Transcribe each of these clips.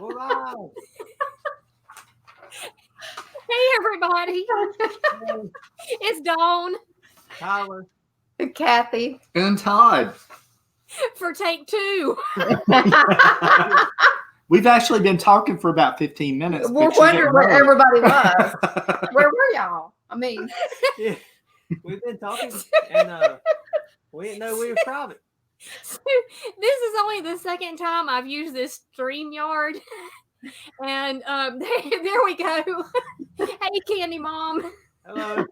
We're live. Hey, everybody. It's Dawn Tyler. Cathy. And Todd. for take 2. We've actually been talking for about 15 minutes. We're wondering where everybody was. Where were y'all? I mean, Yeah, we've been talking, and we didn't know we were private. So, this is only the second time I've used this StreamYard. And there we go. Hey, CandyMom. Hello.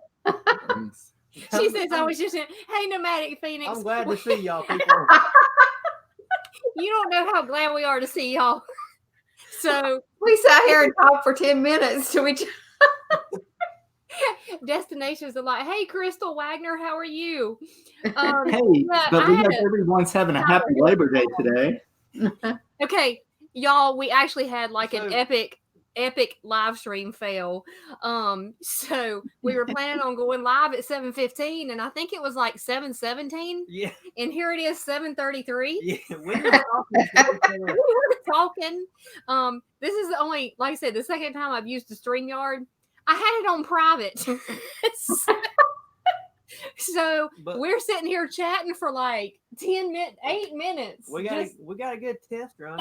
She says I was just in. Hey, Nomadic Phoenix. I'm glad to see y'all people. You don't know how glad we are to see y'all. So we sat here and talked for 10 minutes to each destinations are like, hey, Crystal Wagner, how are you? Hey, but we hope everyone's having a happy Labor Day today. Okay, y'all, we actually had like an epic live stream fail. So we were planning on going live at 7:15, and I think it was like 7:17. Yeah. And here it is 7:33. Yeah, we were talking. This is only, like I said, the second time I've used the StreamYard. I had it on private. So we're sitting here chatting for like 8 minutes. We got a good test run.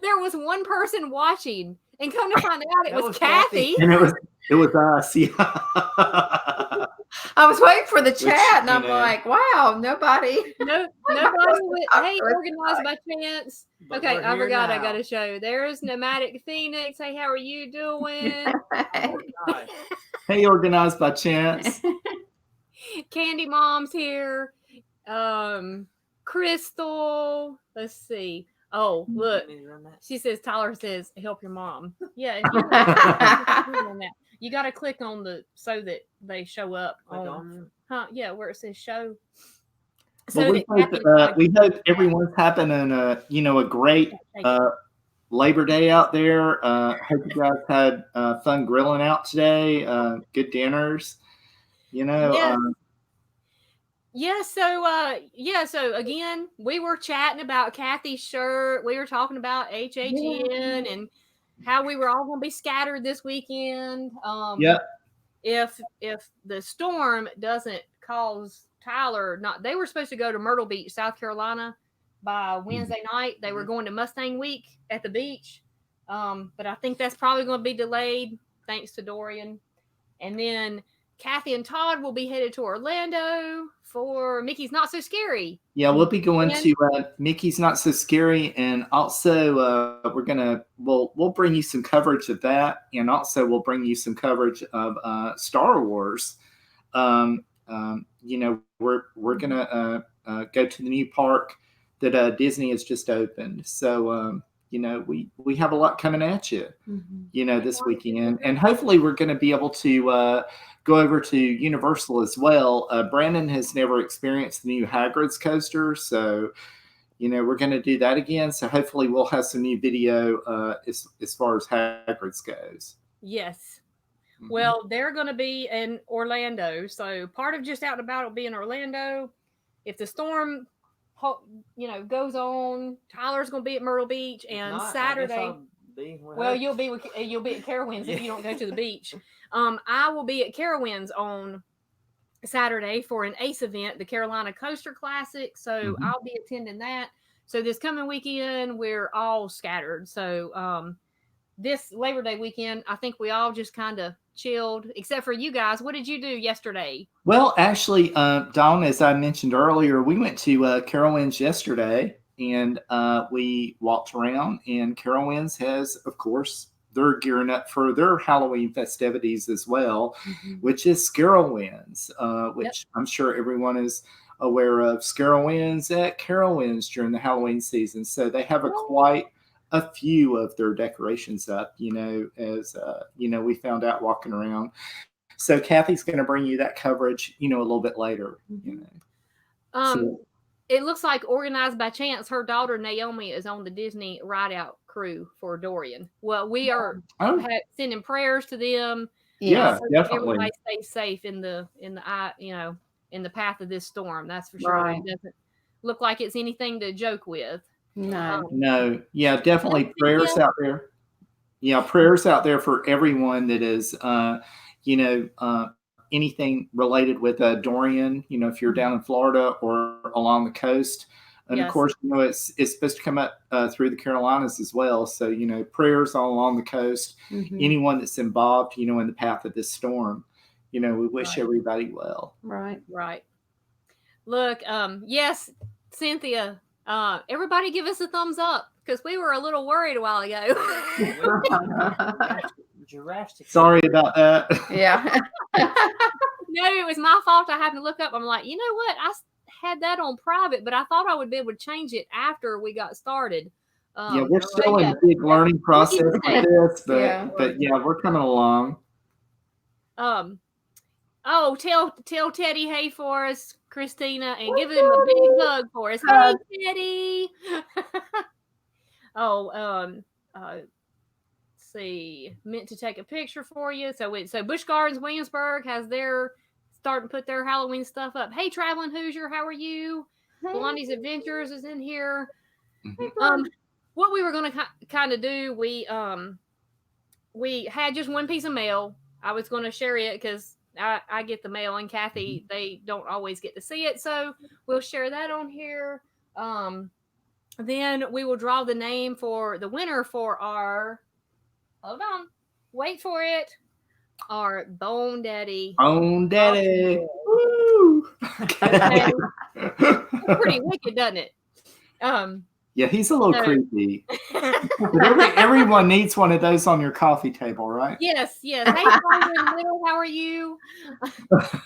There was one person watching, and come to find out it was Cathy. And it was us. Yeah. I was waiting for the chat, and I'm like, wow, nobody. Nobody. Hey, organized by chance. Okay, I forgot. I got to show. There's Nomadic Phoenix. Hey, how are you doing? Hey, organized by chance. CandyMom's here. Crystal. Let's see. Oh, look. She says, Tyler says, help your mom. Yeah. You got to click on so that they show up. Yeah, where it says show. So we hope everyone's having a great Labor Day out there. Hope you guys had fun grilling out today. Good dinners. So again, we were chatting about Cathy's shirt. We were talking about HHN and how we were all going to be scattered this weekend. If the storm doesn't cause Tyler they were supposed to go to Myrtle Beach, South Carolina by Wednesday night. They were going to Mustang Week at the beach. But I think that's probably going to be delayed thanks to Dorian. And then Cathy and Todd will be headed to Orlando for Mickey's Not So Scary. Yeah, we'll be going to Mickey's Not So Scary, and also we'll bring you some coverage of that, and also we'll bring you some coverage of Star Wars. We're gonna go to the new park that Disney has just opened. So we have a lot coming at you, this weekend, and hopefully we're going to be able to go over to Universal as well. Brandon has never experienced the new Hagrid's coaster, so we're going to do that again. So hopefully we'll have some new video as far as Hagrid's goes. Yes. Well, they're going to be in Orlando, so part of Just Out and About will be in Orlando. If the storm goes on, Tyler's going to be at Myrtle Beach, and Saturday. Well, you'll be at Scarowinds if you don't go to the beach. I will be at Scarowinds on Saturday for an ACE event, the Carolina Coaster Classic. So I'll be attending that. So this coming weekend, we're all scattered. So this Labor Day weekend, I think we all just kind of chilled, except for you guys. What did you do yesterday? Well, actually, Dawn, as I mentioned earlier, we went to Carowinds yesterday, and we walked around, and Carowinds has, of course, they're gearing up for their Halloween festivities as well, which is Scarowinds, which I'm sure everyone is aware of. Scarowinds at Carowinds during the Halloween season. So they have quite a few of their decorations up, as we found out walking around. So Cathy's going to bring you that coverage, a little bit later. It looks like Organized by Chance, her daughter Naomi is on the Disney ride out crew for Dorian. Well, we are sending prayers to them. Yeah, definitely. Everybody stay safe in the path of this storm. That's for sure. Right. It doesn't look like it's anything to joke with. No. No. Yeah, definitely Cynthia? prayers out there. Yeah, prayers out there for everyone that is, anything related with Dorian, if you're down in Florida or along the coast. And of Yes. course, it's supposed to come up through the Carolinas as well. So, prayers all along the coast. Mhm. Anyone that's involved, in the path of this storm, we wish Right. everybody well. Right. Right. Look, yes, Cynthia, everybody give us a thumbs up because we were a little worried a while ago. Jurassic. Sorry about that. Yeah. No, it was my fault. I had to look up. I'm like, you know what? I had that on private, but I thought I would be able to change it after we got started. Yeah, we're still in a big learning process with this, but yeah, we're coming along. Oh, tell Teddy hey for us, Christina, and give him a big hug for us. Hey, Teddy. Let's see. Meant to take a picture for you. So Busch Gardens Williamsburg has their starting to put their Halloween stuff up. Hey, Traveling Hoosier, how are you? Blondie's Adventures is in here. What we were going to kind of do, we had just one piece of mail. I was going to share it because I get the mail, and Cathy, they don't always get to see it. So we'll share that on here. Then we will draw the name for the winner for our, hold on, wait for it, our Bonedaddy. Bonedaddy. Woo! Okay. Pretty wicked, doesn't it? Yeah, he's a little creepy. But everyone needs one of those on your coffee table, right? Yes. Hey, Sawyer In The Middle, how are you?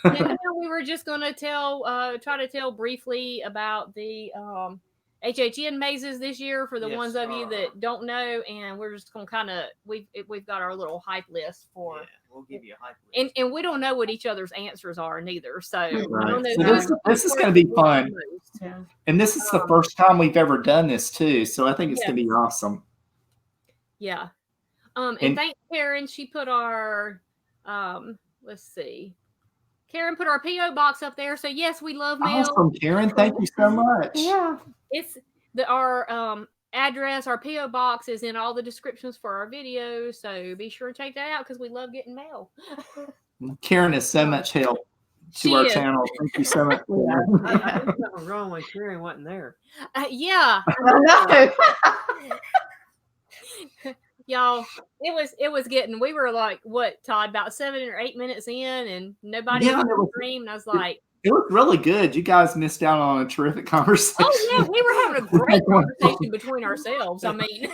And then we were just going to try to tell briefly about the HHN mazes this year for the ones of you that don't know, and we're just going to kind of we've got our little hype list for. Yeah, we'll give you a hype list. And we don't know what each other's answers are neither, so Right. I don't know. So this is going to be fun. Yeah. And this is the first time we've ever done this too, so I think it's going to be awesome. Yeah. And thanks, Karen. She put our let's see. Karen put our P.O. box up there. So yes, we love mail. Awesome, Karen. Thank you so much. Yeah. It's our address, our P.O. box is in all the descriptions for our videos. So be sure to check that out because we love getting mail. Karen is so much help to our channel. Thank you so much. There's something wrong when Karen wasn't there. Yeah. I know. Y'all, it was getting, we were like, what, Todd, about 7 or 8 minutes in, and nobody was streaming. I was like, it was really good. You guys missed out on a terrific conversation. Oh yeah, we were having a great conversation between ourselves. I mean,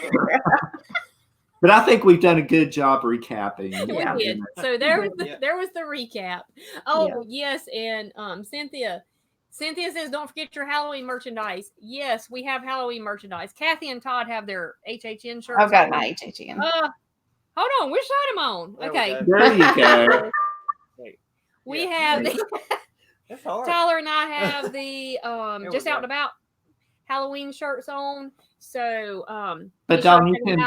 but I think we've done a good job recapping. We did. So there was the recap. Oh yes, and Cynthia says, don't forget your Halloween merchandise. Yes, we have Halloween merchandise. Cathy and Todd have their HHN shirts. I've got my HHN. Hold on, which side am I on? Okay. There you go. We have That's hard. Tyler and I have the just out and about Halloween shirts on. So but Dom, you can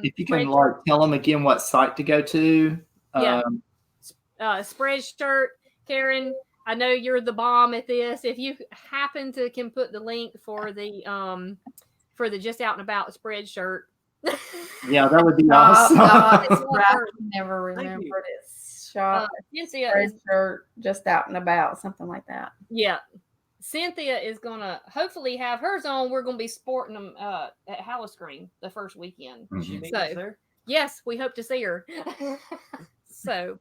if you can like tell them again what site to go to. Spreadshirt. Karen, I know you're the bomb at this. If you happen to can put the link for the just out and about Spreadshirt. Yeah, that would be awesome. I never remembered it. Shop, Spreadshirt, just out and about, something like that. Yeah. Cynthia is going to hopefully have hers on. We're going to be sporting them at Halloween the first weekend. Mm-hmm. So, yes, we hope to see her. So,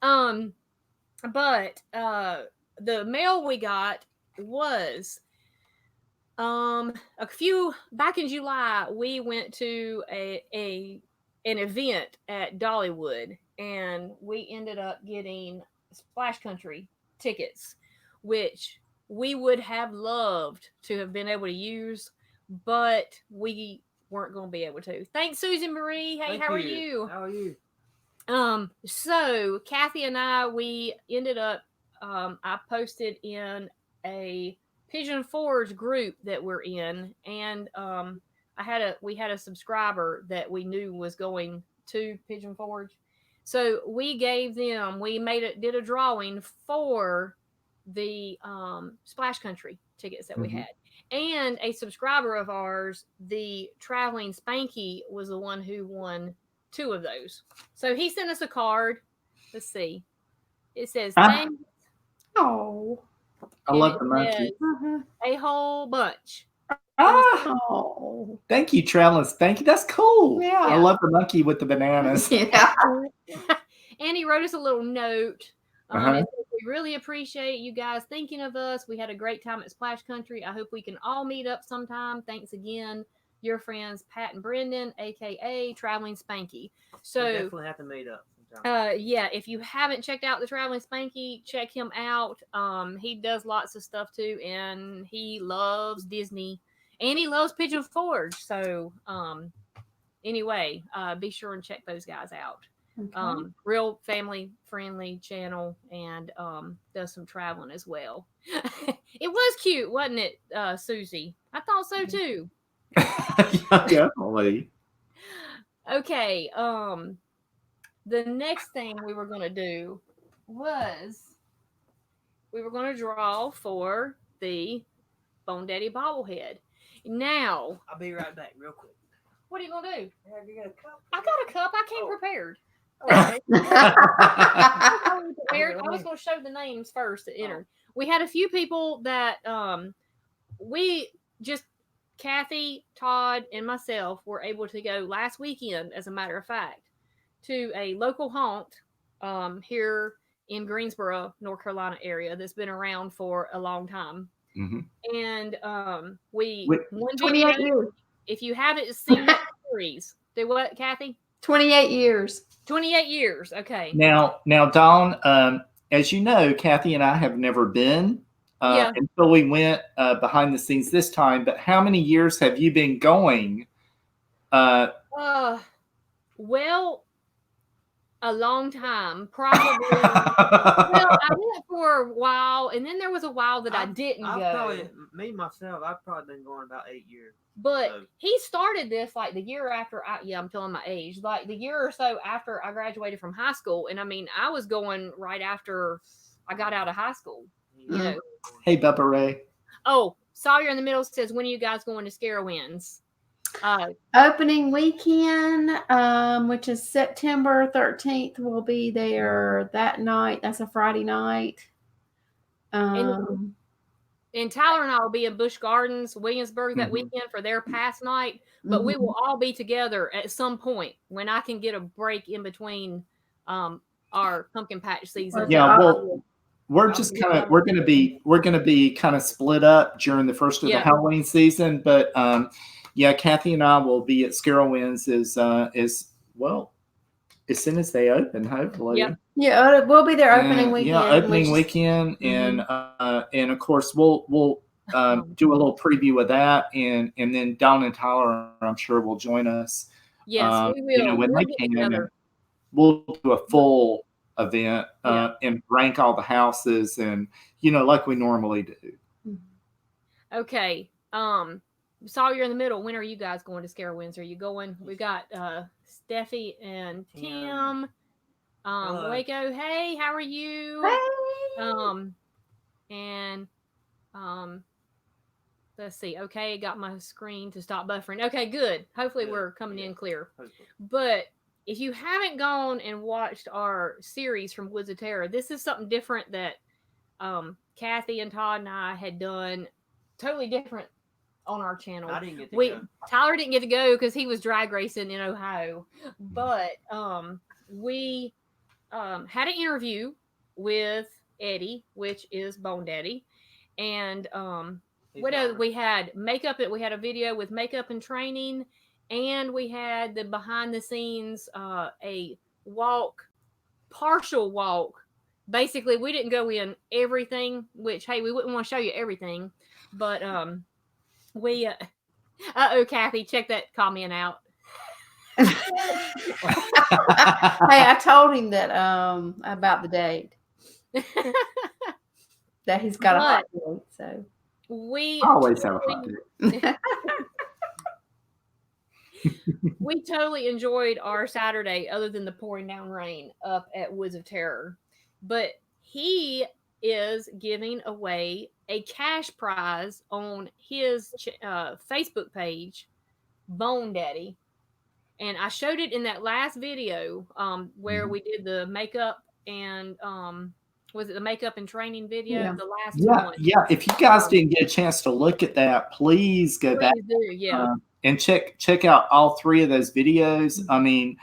but the mail we got was a few back in July. We went to an event at Dollywood, and we ended up getting Splash Country tickets, which we would have loved to have been able to use, but we weren't going to be able to. Thanks, Susan Marie. Hey, how are you? How are you? So Cathy and I, we ended up, I posted in a Pigeon Forge group that we're in, and we had a subscriber that we knew was going to Pigeon Forge. So we gave them, did a drawing for the Splash Country tickets that we had. And a subscriber of ours, the Traveling Spanky, was the one who won 2 of those. So he sent us a card. Let's see. It says, thanks. Oh. I love the monkey. A whole bunch. Oh. Thank you, Traveling Spanky. That's cool. Yeah. I love the monkey with the bananas. Yeah. And he wrote us a little note. Uh-huh. It says, we really appreciate you guys thinking of us. We had a great time at Splash Country. I hope we can all meet up sometime. Thanks again. Your friends, Pat and Brendan, a.k.a. Traveling Spanky. So we definitely have to meet up sometime. Yeah, if you haven't checked out the Traveling Spanky, check him out. He does lots of stuff too, and he loves Disney. And he loves Pigeon Forge. So anyway, be sure and check those guys out. Okay. Real family friendly channel, and does some traveling as well. It was cute, wasn't it, Susie? I thought so too. Yeah, definitely. Okay, the next thing we were gonna do was we were gonna draw for the Bonedaddy Bobblehead. Now I'll be right back real quick. what are you gonna do? Have you got a cup? I got a cup. I came prepared. Okay. I was going to show the names first that entered. We had a few people that we just, Cathy, Todd, and myself were able to go last weekend, as a matter of fact, to a local haunt here in Greensboro, North Carolina area that's been around for a long time. Mm-hmm. And we one 28 years. If you haven't seen that series, do what, Cathy? 28 years. 28 years. Okay. Now, Dawn, as you know, Cathy and I have never been until we went behind the scenes this time. But how many years have you been going? Well, a long time, probably. Well, I went for a while, and then there was a while that I didn't go. I've probably been going about 8 years. But he started this like the year after I'm telling my age, like the year or so after I graduated from high school. And I mean, I was going right after I got out of high school. You know. Hey, Bubba Ray. Oh, Sawyer in the Middle says, when are you guys going to Scarowinds? Opening weekend, which is September 13th, we'll be there that night. That's a Friday night. And Tyler and I will be in Busch Gardens, Williamsburg that weekend for their past night. But we will all be together at some point when I can get a break in between our pumpkin patch season. Yeah, well, we're gonna be kind of split up during the first of the Halloween season. But Cathy and I will be at Scarowinds as well as soon as they open, hopefully. Yep. Yeah, we'll be there opening weekend. Yeah, opening weekend, and of course we'll do a little preview of that, and then Dawn and Tyler, I'm sure, will join us. Yes, we will. When they can, we'll do a full event and rank all the houses, and like we normally do. Okay. Sawyer in the Middle. When are you guys going to Scarowinds? Are you going? We got Steffi and Tim. Waco, hey, how are you? Hey. Let's see. Okay, got my screen to stop buffering. Okay, good. Hopefully we're coming in clear. But if you haven't gone and watched our series from Woods of Terror, this is something different that Cathy and Todd and I had done, totally different on our channel. I didn't get to go. Tyler didn't get to go because he was drag racing in Ohio. But we had an interview with Eddie, which is Bonedaddy, and what else? We had makeup. We had a video with makeup and training, and we had the behind the scenes a partial walk. Basically, we didn't go in everything, which hey, we wouldn't want to show you everything, but we Cathy, check that comment out. Hey, I told him that about the date that he's got a hot date, so we always have a hot date. We totally enjoyed our Saturday, other than the pouring down rain up at Woods of Terror. But he is giving away a cash prize on his Facebook page, Bonedaddy. And I showed it in that last video where we did the makeup and was it the makeup and training video? Yeah. The last Yeah, one. yeah. If you guys didn't get a chance to look at that, please go back Yeah. and check out all 3 of those videos. I mean,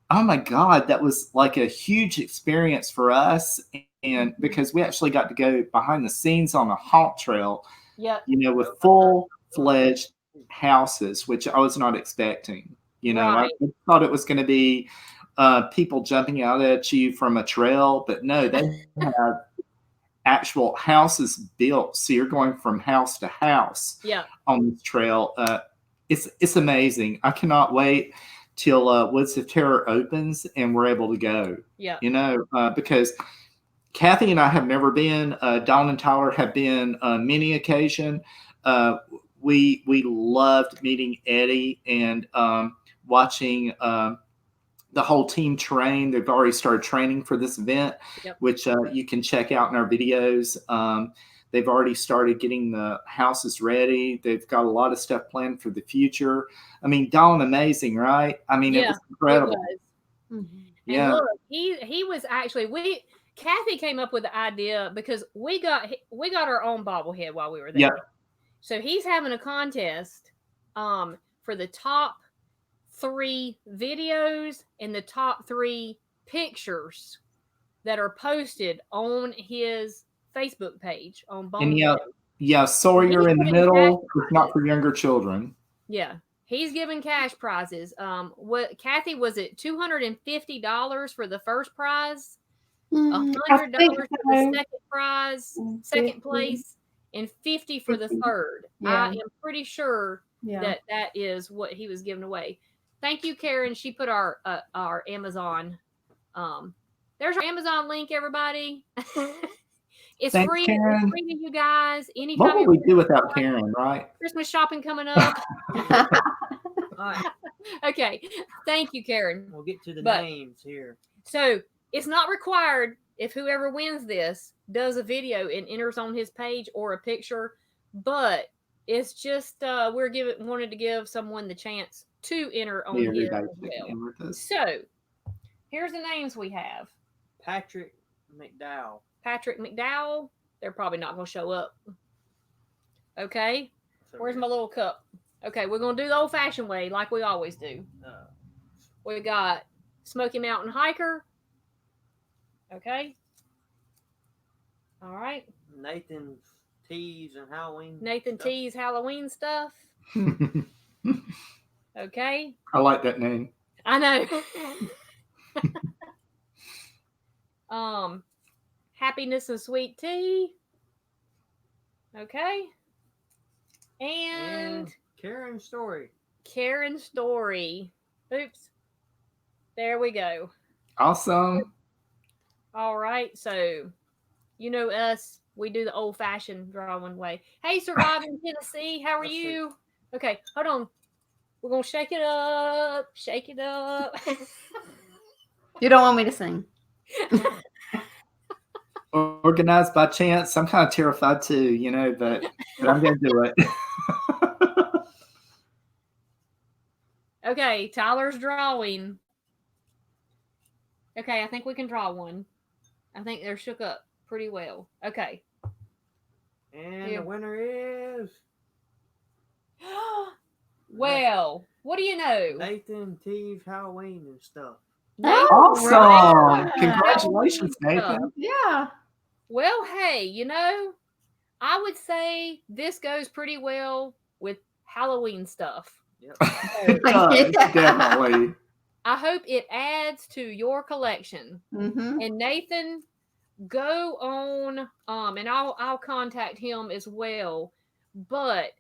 oh my God, that was like a huge experience for us, and because we actually got to go behind the scenes on a haunt trail, Yep. you know, with full-fledged houses, which I was not expecting. You know, Right. I thought it was going to be people jumping out at you from a trail, but no, they have actual houses built. So you're going from house to house on this trail. It's amazing. I cannot wait till Woods of Terror opens and we're able to go. Yeah. You know, because Cathy and I have never been. Dawn and Tyler have been on many occasion. We loved meeting Eddie and watching the whole team train. They've already started training for this event, which you can check out in our videos. They've already started getting the houses ready. They've got a lot of stuff planned for the future. I mean, Dawn, amazing, right? I mean, it was incredible. It was. And look, he was actually Cathy came up with the idea because we got our own bobblehead while we were there. So he's having a contest for the top 3 videos and the top 3 pictures that are posted on his Facebook page on Bonedaddy. And Sawyer In The Middle is not for younger children. Yeah. He's giving cash prizes. What Cathy, was it $250 for the first prize? $100 for the second prize, second place, and $50 for the third. I am pretty sure that is what he was giving away. Thank you, Karen. She put our Amazon. There's our Amazon link, everybody. It's Thanks, free. Karen. It's free to you guys. Anytime what would we do without Karen, right? Christmas shopping coming up. All right. Okay. Thank you, Karen. We'll get to the names here. So it's not required if whoever wins this does a video and enters on his page or a picture, but it's just wanted to give someone the chance to enter on his as well. So here's the names we have. Patrick McDowell. They're probably not going to show up. Okay. Where's my little cup? Okay, we're going to do the old-fashioned way like we always do. We got Smoky Mountain Hiker. Okay. All right. Nathan Tees and Halloween. Tees Halloween stuff. Okay. I like that name. I know. Happiness and Sweet Tea. Okay. And Karen Story. Oops. There we go. Awesome. All right. So, you know us. We do the old-fashioned drawing way. Hey, Surviving Tennessee. How are you? Okay. Hold on. We're going to shake it up. Shake it up. You don't want me to sing. Organized by chance. I'm kind of terrified too, you know, but I'm going to do it. Okay, Tyler's drawing. Okay, I think we can draw one. I think they're shook up pretty well. Okay. And the winner is... Well, what do you know? Nathan Tees Halloween and stuff. Awesome. Right. Congratulations, Nathan. Yeah. Well, hey, you know, I would say this goes pretty well with Halloween stuff. Yep. It does, definitely. I hope it adds to your collection. Mm-hmm. And Nathan, go on, and I'll contact him as well. But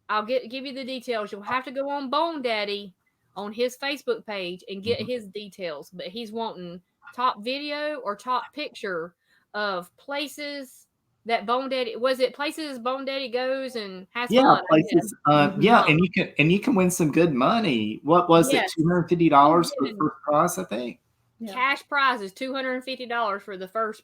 I'll give you the details. You'll have to go on Bonedaddy on his Facebook page and get his details. But he's wanting top video or top picture of places that Bonedaddy places Bonedaddy goes and has fun. Places. Yeah, and you can win some good money. What was it? $250 for the first prize, I think. Yeah. Cash prize is $250 for the first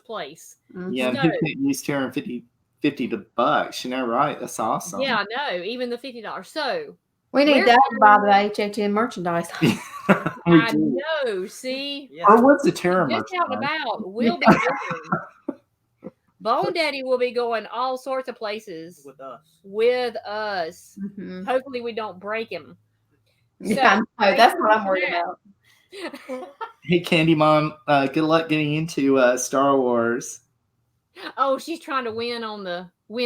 place. Yeah, and So, who can't use $250 you know, right? That's awesome. yeah, no, even the $50. So We need that to buy the HHN merchandise. We I do. know. See, Yeah. Or what's the terror just out and merchandise? about. We'll be going. Bonedaddy will be going all sorts of places With us. Mhm. Hopefully, we don't break him. Yeah, I know. That's what I'm worried about. Hey, CandyMom, good luck getting into Star Wars. Oh, she's trying to win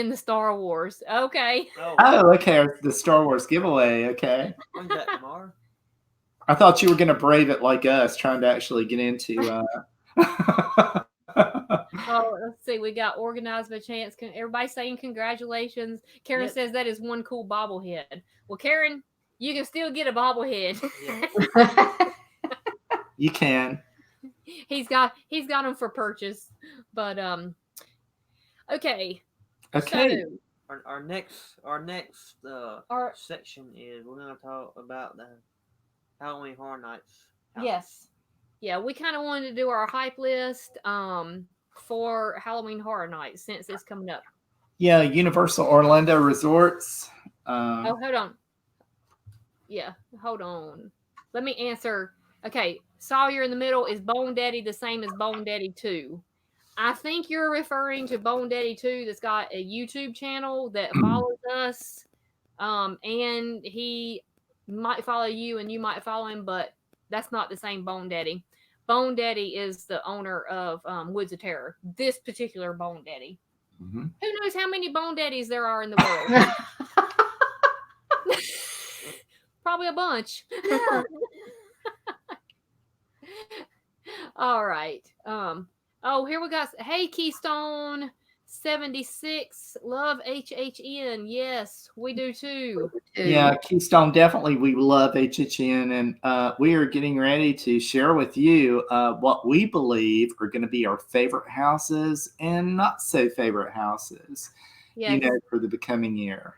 the Star Wars. Okay. Oh, okay. The Star Wars giveaway. Okay. When's that, tomorrow? I thought you were going to brave it like us, trying to actually get into. Oh, let's see. We got organized by chance. Everybody saying congratulations. Karen Yes. says that is one cool bobblehead. Well, Karen, you can still get a bobblehead. You can. He's got them for purchase. But okay. Okay. So, Our next section is we're gonna talk about the Halloween Horror Nights. Yes. Yeah, we kind of wanted to do our hype list for Halloween Horror Nights since it's coming up. Yeah, Universal Orlando Resorts. Oh, hold on. Yeah, hold on. Let me answer. Okay, Sawyer in the Middle, is Bonedaddy the same as Bonedaddy 2? I think you're referring to Bonedaddy 2 that's got a YouTube channel that follows us. And he might follow you and you might follow him, but that's not the same Bonedaddy. Bonedaddy is the owner of Woods of Terror. This particular Bonedaddy. Mm-hmm. Who knows how many Bonedaddies there are in the world? Probably a bunch. Yeah. All right. Oh, here we got. Hey, Keystone 76. Love HHN. Yes, we do too. Yeah, Keystone, definitely. We love HHN, and we are getting ready to share with you what we believe are going to be our favorite houses and not so favorite houses, Yes. you know, for the becoming year.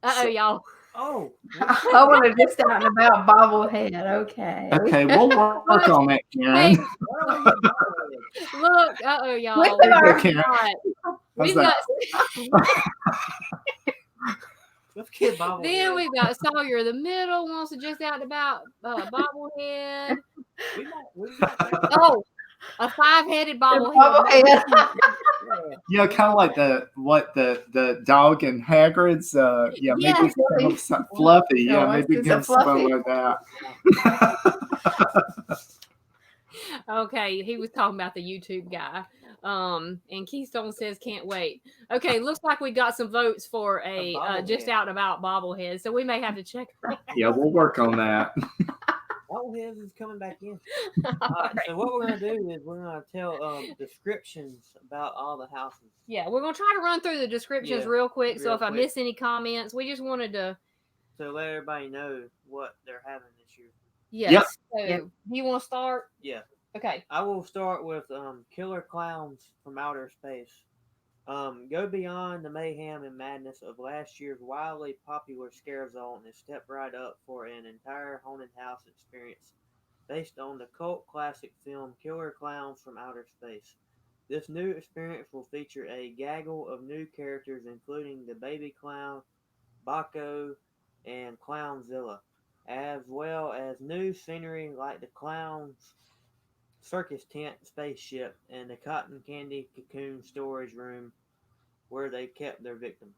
Uh-oh, y'all. Oh, I want to just out and about bobblehead. Okay. Okay, we'll work on that, Karen. Hey, look, uh-oh, y'all. With our- We've got let's get bobblehead. then we've got Sawyer in the Middle wants to just out and about bobblehead. We might Oh, a 5-headed bobblehead. Bobblehead. Yeah, kind of like the dog and Hagrid's. Yeah, Yes. maybe some fluffy. Yeah, No, maybe it's a give something fluffy. like that. Okay, he was talking about the YouTube guy. And Keystone says can't wait. Okay, looks like we got some votes for a just out and about bobblehead, so we may have to check. Yeah, we'll work on that. Bobblehead is coming back in. Right. So what we're gonna do is we're gonna tell descriptions about all the houses. Yeah, we're gonna try to run through the descriptions real quick. So if I miss any comments, we just wanted to let everybody know what they're having this year. Yes. Yep. So do you want to start? Yeah. Okay. I will start with Killer Clowns from Outer Space. Go beyond the mayhem and madness of last year's wildly popular Scare Zone and step right up for an entire haunted house experience based on the cult classic film Killer Clowns from Outer Space. This new experience will feature a gaggle of new characters including the Baby Clown, Baco, and Clownzilla, as well as new scenery like the Clown's circus tent spaceship and the cotton candy cocoon storage room where they kept their victims.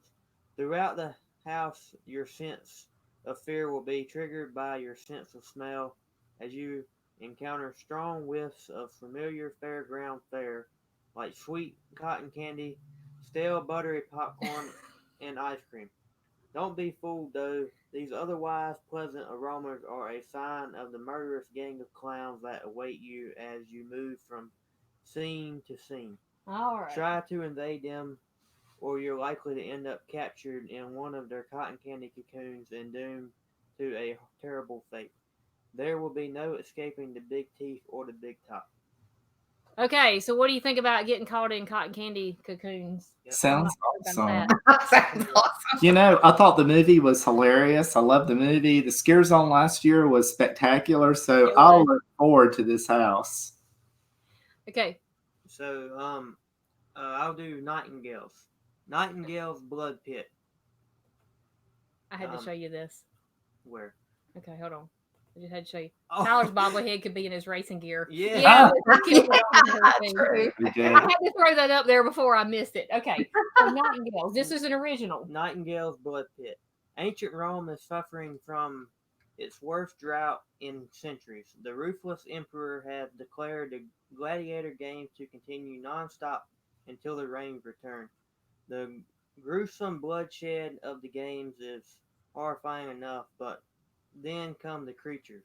Throughout the house, your sense of fear will be triggered by your sense of smell as you encounter strong whiffs of familiar fairground fare like sweet cotton candy, stale buttery popcorn, and ice cream. Don't be fooled though, these otherwise pleasant aromas are a sign of the murderous gang of clowns that await you as you move from scene to scene. All right. Try to invade them, or you're likely to end up captured in one of their cotton candy cocoons and doomed to a terrible fate. There will be no escaping the big teeth or the big top. Okay, so what do you think about getting caught in cotton candy cocoons? Sounds awesome. Sounds awesome. You know, I thought the movie was hilarious. I love the movie. The Scare Zone last year was spectacular. So It I'll was. look forward to this house. Okay. So, I'll do Nightingales. Nightingale's Blood Pit. I had to show you this. Where? Okay, hold on. I just had to show you. Oh. Tyler's bobblehead could be in his racing gear. Yeah. True. Okay. I had to throw that up there before I missed it. Okay. So Nightingales. This is an original. Nightingale's Blood Pit. Ancient Rome is suffering from its worst drought in centuries. The ruthless emperor has declared the gladiator games to continue non-stop until the rains return. The gruesome bloodshed of the games is horrifying enough, but then come the creatures,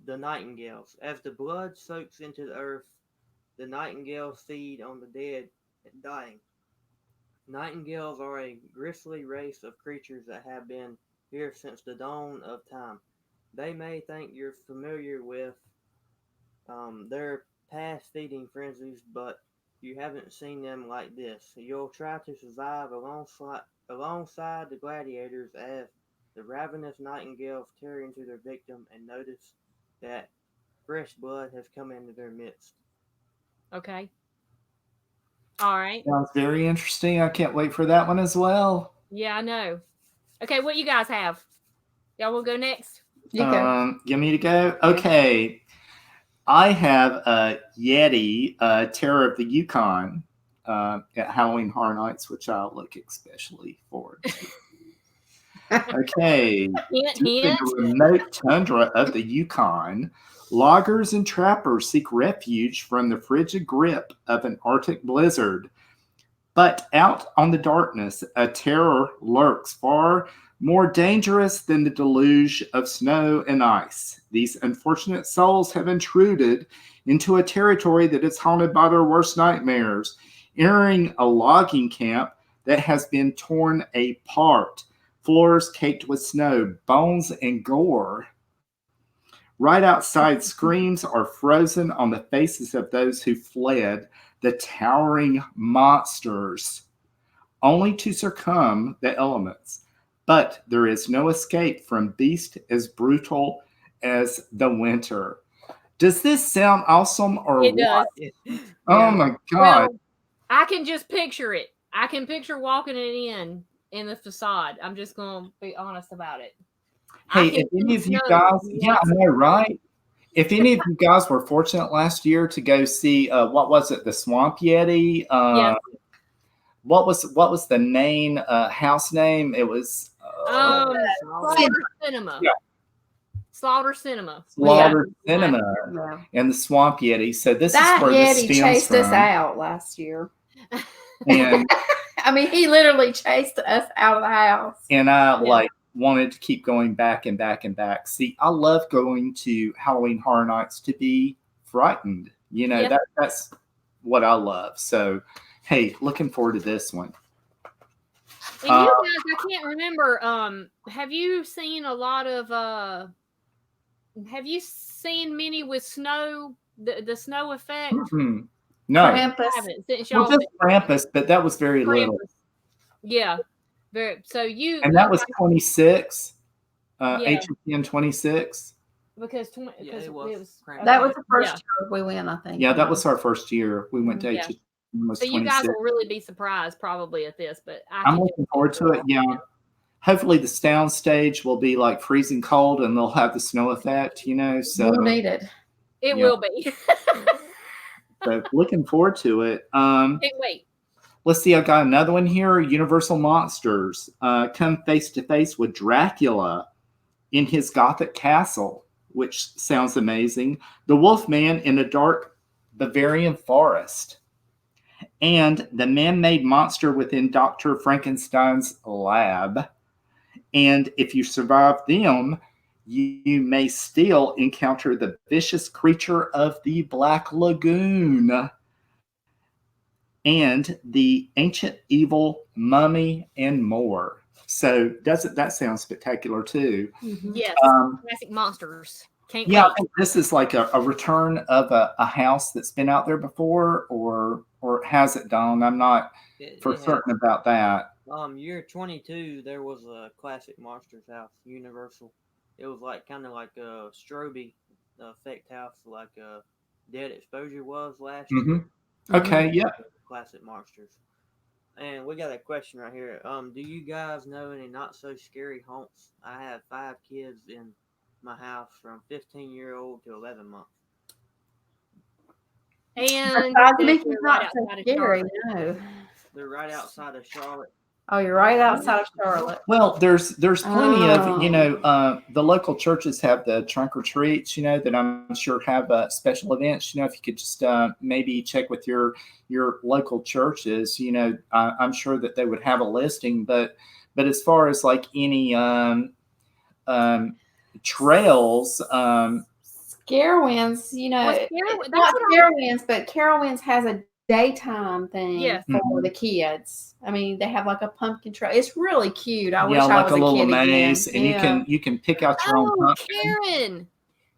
the nightingales. As the blood soaks into the earth, the nightingales feed on the dead and dying. Nightingales are a grisly race of creatures that have been here since the dawn of time. They may think you're familiar with their past feeding frenzies, but you haven't seen them like this. You'll try to survive alongside the gladiators as the ravenous nightingales tear into their victim and notice that fresh blood has come into their midst. Okay. All right. Sounds very interesting. I can't wait for that one as well. Yeah, I know. Okay, what you guys have? Y'all will go next? You go. You want me to go? Okay. I have Yeti, Terror of the Yukon, at Halloween Horror Nights, which I'll look especially forward to. Okay. Hint, In hint. the remote tundra of the Yukon, loggers and trappers seek refuge from the frigid grip of an Arctic blizzard. But out on the darkness, a terror lurks far more dangerous than the deluge of snow and ice. These unfortunate souls have intruded into a territory that is haunted by their worst nightmares, entering a logging camp that has been torn apart, floors caked with snow, bones, and gore. Right outside, screams are frozen on the faces of those who fled the towering monsters, only to succumb the elements. But there is no escape from beasts as brutal as the winter. Does this sound awesome or It does. Yeah. Oh my God. Well, I can just picture it. I can picture walking it in the facade. I'm just going to be honest about it. Hey, if any of you guys, yeah, I know, right? If any of you guys were fortunate last year to go see, what was it, the Swamp Yeti? Yes. What was the main house name? It was Slaughter Cinema. Yeah. Slaughter Cinema. Slaughter Cinema Yeah. and the Swamp Yeti. So this That is where Yeti this stems chased from. us out last year. And I mean, he literally chased us out of the house. and I Yeah. like wanted to keep going back and back and back. See, I love going to Halloween Horror Nights to be frightened. You know, Yeah. that's what I love. So, hey, looking forward to this one. And you guys, I can't remember. Have you seen a lot of? Have you seen many with snow? The snow effect. Mhm. No, Krampus. I haven't since well, y'all. just Krampus, but that was very little. Krampus. Yeah. Very. So you. And that was 26, Yeah. HHN 26. because Yeah, it it was was. Krampus. That was the first Yeah. year we went, I think. Yeah, that was our first year. We went to Yeah. HHN. Was So you guys 26. will really be surprised probably at this, but I'm looking forward to it. Yeah. Hopefully the sound stage will be like freezing cold and they'll have the snow effect, you know. So, We'll need it. It Yeah. will be. so looking forward to it. Can't wait. Let's see, I got another one here. Universal Monsters. Come face to face with Dracula in his Gothic castle, which sounds amazing. The Wolfman in a dark Bavarian forest. And the man-made monster within Dr. Frankenstein's lab. And if you survive them, you may still encounter the vicious creature of the Black Lagoon and the ancient evil mummy and more. So doesn't that sound spectacular too? Yes. Um, Classic monsters. Can't Yeah, I wait. think this is like a return of a house that's been out there before, or has it, Dawn? I'm not for It certain has. about that. Year 22, there was a classic Monsters house, Universal. It was like kind of like a Strobe effect house, like Dead Exposure was last Hmm. year. Okay, yeah. Classic Monsters. And we got a question right here. Do you guys know any not so scary haunts? I have 5 kids in my house from 15-year-old to 11 months. And Cosmic is they're not right so outside of scary, Charlotte. no. They're right outside of Charlotte. Oh, you're right outside of Charlotte. Well, there's plenty of, Oh. the local churches have the trunk or treats, that I'm sure have special events. If you could just maybe check with your local churches, I'm sure that they would have a listing. But as far as like any trails, Scarowinds, Well, it's that's not what Scarowinds, but Carowinds has a daytime thing Yes. for the kids. I mean, they have like a pumpkin trail. It's really cute. I wish yeah, I like was a a little kid maze, again. and Yeah. you can pick out your own Oh, pumpkin. Karen.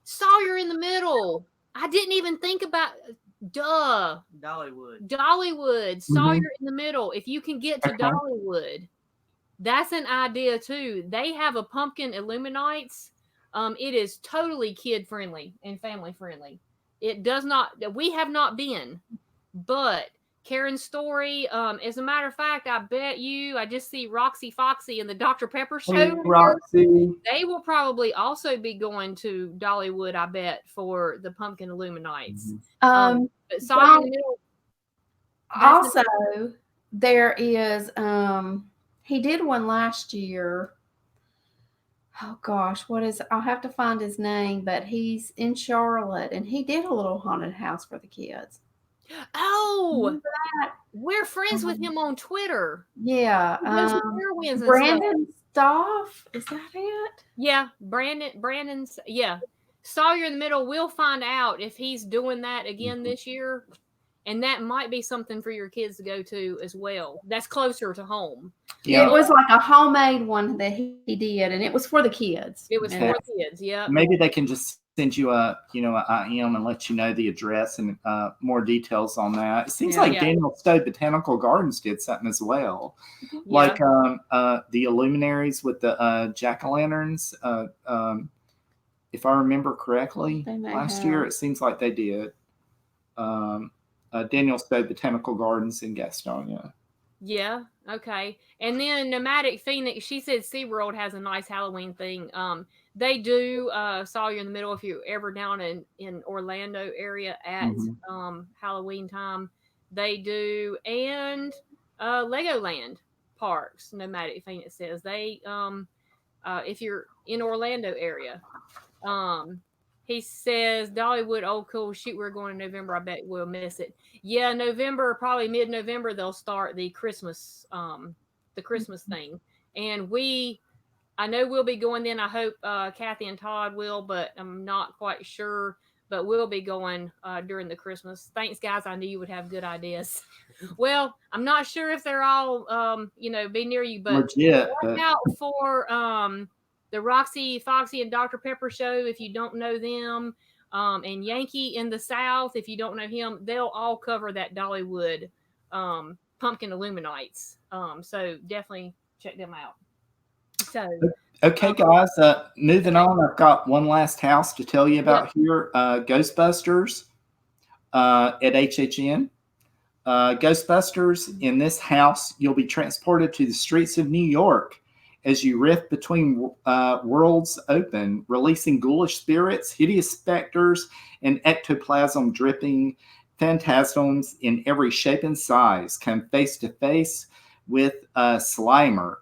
Sawyer in the Middle. I didn't even think about Dollywood. Dollywood. Sawyer in the Middle. If you can get to Okay. Dollywood, that's an idea too. They have a pumpkin Illuminates. It is totally kid friendly and family friendly. It does not. We have not been, but Karen's story. As a matter of fact, I just see Roxy Foxy in the Dr Pepper show. Hey, Roxy. They will probably also be going to Dollywood, I bet, for the pumpkin Illuminates. But Sawyer in the Middle. Also, there is he did one last year. Oh gosh, I'll have to find his name, but he's in Charlotte and he did a little haunted house for the kids. Oh, Remember that? we're friends with him on Twitter. Yeah. Scarowinds and stuff. Brandon Stoff, is that it? Yeah, Brandon's yeah. Sawyer in the Middle, we'll find out if he's doing that again this year. And that might be something for your kids to go to as well. That's closer to home. Yeah. It was like a homemade one that he did, and it was for the kids. It was for the kids, yeah. Maybe they can just send you a IM and let you know the address and more details on that. It seems like Daniel Stowe Botanical Gardens did something as well. Like the Illuminaries with the jack-o'-lanterns. If I remember correctly, last year it seems like they did. Daniel Stowe Botanical Gardens in Gastonia. Yeah, okay. And then Nomadic Phoenix, she said SeaWorld has a nice Halloween thing. They do Sawyer in the Middle if you're ever down in Orlando area at Halloween time. They do, and Legoland parks, Nomadic Phoenix says. They if you're in Orlando area. He says, Dollywood, oh, cool. Shoot, we're going in November. I bet we'll miss it. Yeah, November, probably mid-November, they'll start the Christmas thing. And I know we'll be going then. I hope Cathy and Todd will, but I'm not quite sure. But we'll be going during the Christmas. Thanks, guys. I knew you would have good ideas. Well, I'm not sure if they're all, be near you, but watch out for the Roxy, Foxy, and Dr. Pepper show, if you don't know them, and Yankee in the South, if you don't know him, they'll all cover that Dollywood pumpkin Illuminates. So definitely check them out. So okay, guys, moving on. I've got one last house to tell you about here. Ghostbusters at HHN. Ghostbusters, in this house, you'll be transported to the streets of New York as you rift between worlds open, releasing ghoulish spirits, hideous specters, and ectoplasm dripping phantasms in every shape and size. Come face to face with Slimer,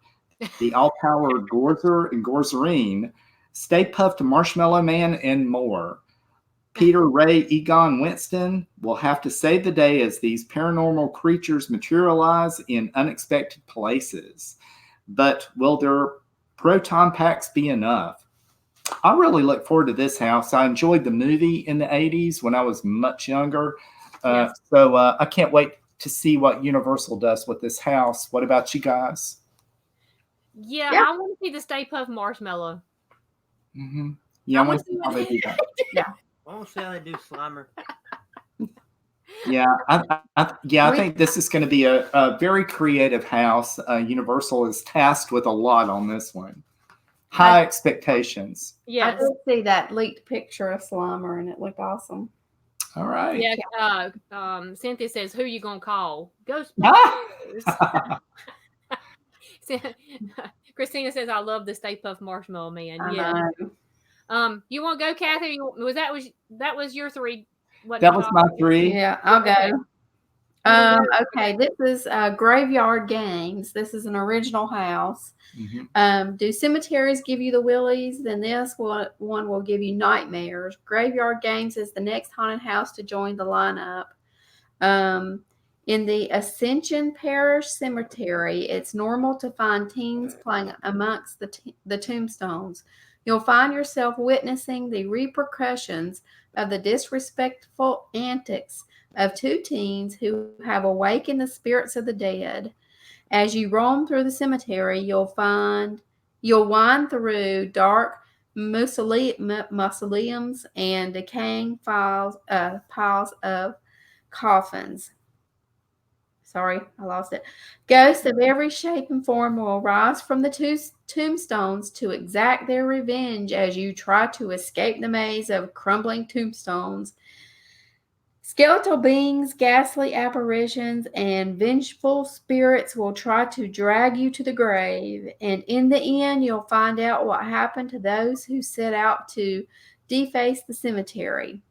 the all-powered Gorzer and Gorzerine, Staypuff to Marshmallow Man, and more. Peter Ray Egon Winston will have to save the day as these paranormal creatures materialize in unexpected places. But will their proton packs be enough? I really look forward to this house. I enjoyed the movie in the 80s when I was much younger. So I can't wait to see what Universal does with this house. What about you guys? Yeah. I want to see the Stay Puft Marshmallow. Yeah, I I want want to see how they do that. I want to see how they do Slimer. Yeah, I think this is going to be a very creative house. Universal is tasked with a lot on this one. High expectations. I Yes. did see that leaked picture of Slimer, and it looked awesome. All right. Yeah. Cynthia says, "Who you gonna call? Ah! Ghostbusters." Christina says, "I love the Staypuff Marshmallow Man." I Yeah. know. You want to go, Cathy? That was your three? Wasn't That it, was Todd? my 3. Yeah, I'll Okay. go. Okay, this is Graveyard Games. This is an original house. Mm-hmm. Do cemeteries give you the willies? Then this one will give you nightmares. Graveyard Games is the next haunted house to join the lineup. In the Ascension Parish Cemetery, it's normal to find teens playing amongst the tombstones. You'll find yourself witnessing the repercussions of the disrespectful antics of 2 teens who have awakened the spirits of the dead. As you roam through the cemetery, you'll wind through dark mausoleums and decaying piles of coffins. Sorry, I lost it. Ghosts of every shape and form will rise from the tombstones to exact their revenge as you try to escape the maze of crumbling tombstones. Skeletal beings, ghastly apparitions, and vengeful spirits will try to drag you to the grave. And in the end, you'll find out what happened to those who set out to deface the cemetery.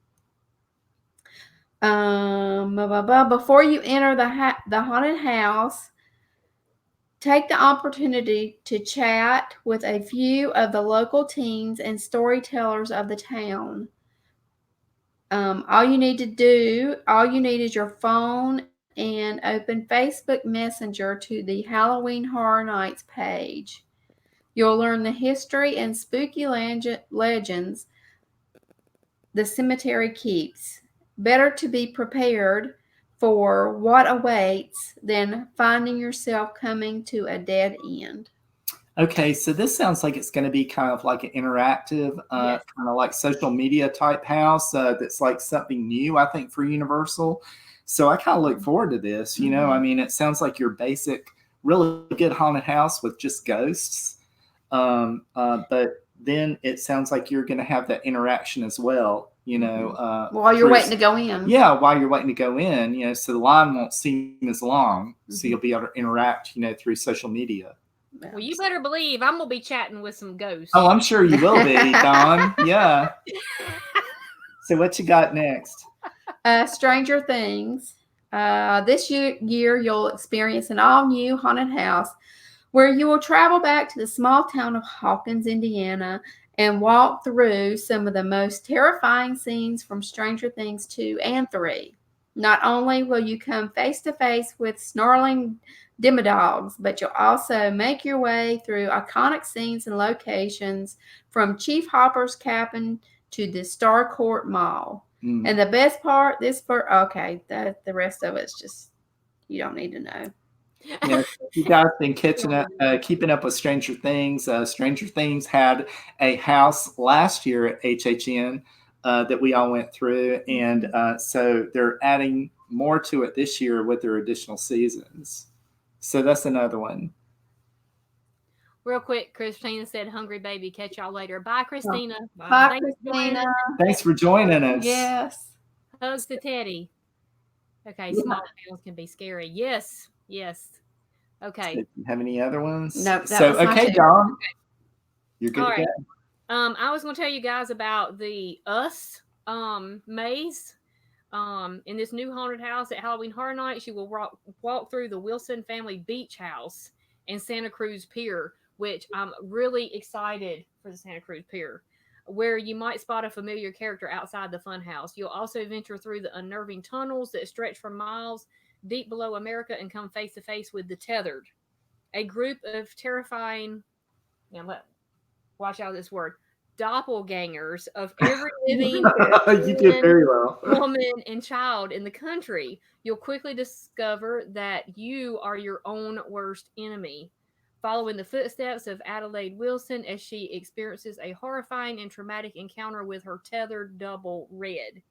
Before you enter the haunted house, take the opportunity to chat with a few of the local teens and storytellers of the town. All you need is your phone and open Facebook Messenger to the Halloween Horror Nights page. You'll learn the history and spooky legends the cemetery keeps. Better to be prepared for what awaits than finding yourself coming to a dead end. Okay, so this sounds like it's going to be kind of like an interactive, Yes. kind of like social media type house that's like something new, I think, for Universal. So I kind of look forward to this. You know, I mean, it sounds like your basic, really good haunted house with just ghosts. But then it sounds like you're going to have that interaction as well, you know. While you're waiting to go in. Yeah, while you're waiting to go in, you know, so the line won't seem as long. So you'll be able to interact, you know, through social media. Well, you better believe I'm gonna be chatting with some ghosts. Oh, I'm sure you will be, Dawn. Yeah. So what you got next? Stranger Things. This year, you'll experience an all-new haunted house where you will travel back to the small town of Hawkins, Indiana, and walk through some of the most terrifying scenes from Stranger Things 2 and 3. Not only will you come face to face with snarling demodogs, but you'll also make your way through iconic scenes and locations from Chief Hopper's cabin to the Starcourt Mall. And the best part, the rest of it's just, you don't need to know. Yeah, you guys been keeping up with Stranger Things. Stranger Things had a house last year at HHN that we all went through, and so they're adding more to it this year with their additional seasons. So that's another one. Real quick, Christina said, "Hungry baby, catch y'all later." Bye, Christina. Bye, Christina. Thanks for joining us. Yes. Hugs to Teddy. Okay, small towns can be scary. Yes. Okay. Do you have any other ones? Nope. So okay, Dawn, you're good to go. I was going to tell you guys about the Us maze. In this new haunted house at Halloween Horror Nights, you will walk through the Wilson family beach house and Santa Cruz Pier, which I'm really excited for the Santa Cruz Pier, where you might spot a familiar character outside the fun house. You'll also venture through the unnerving tunnels that stretch for miles deep below America and come face to face with the Tethered, a group of terrifying, watch out this word, doppelgangers of every living you did very well. woman and child in the country. You'll quickly discover that you are your own worst enemy. Follow in the footsteps of Adelaide Wilson as she experiences a horrifying and traumatic encounter with her tethered double, Red.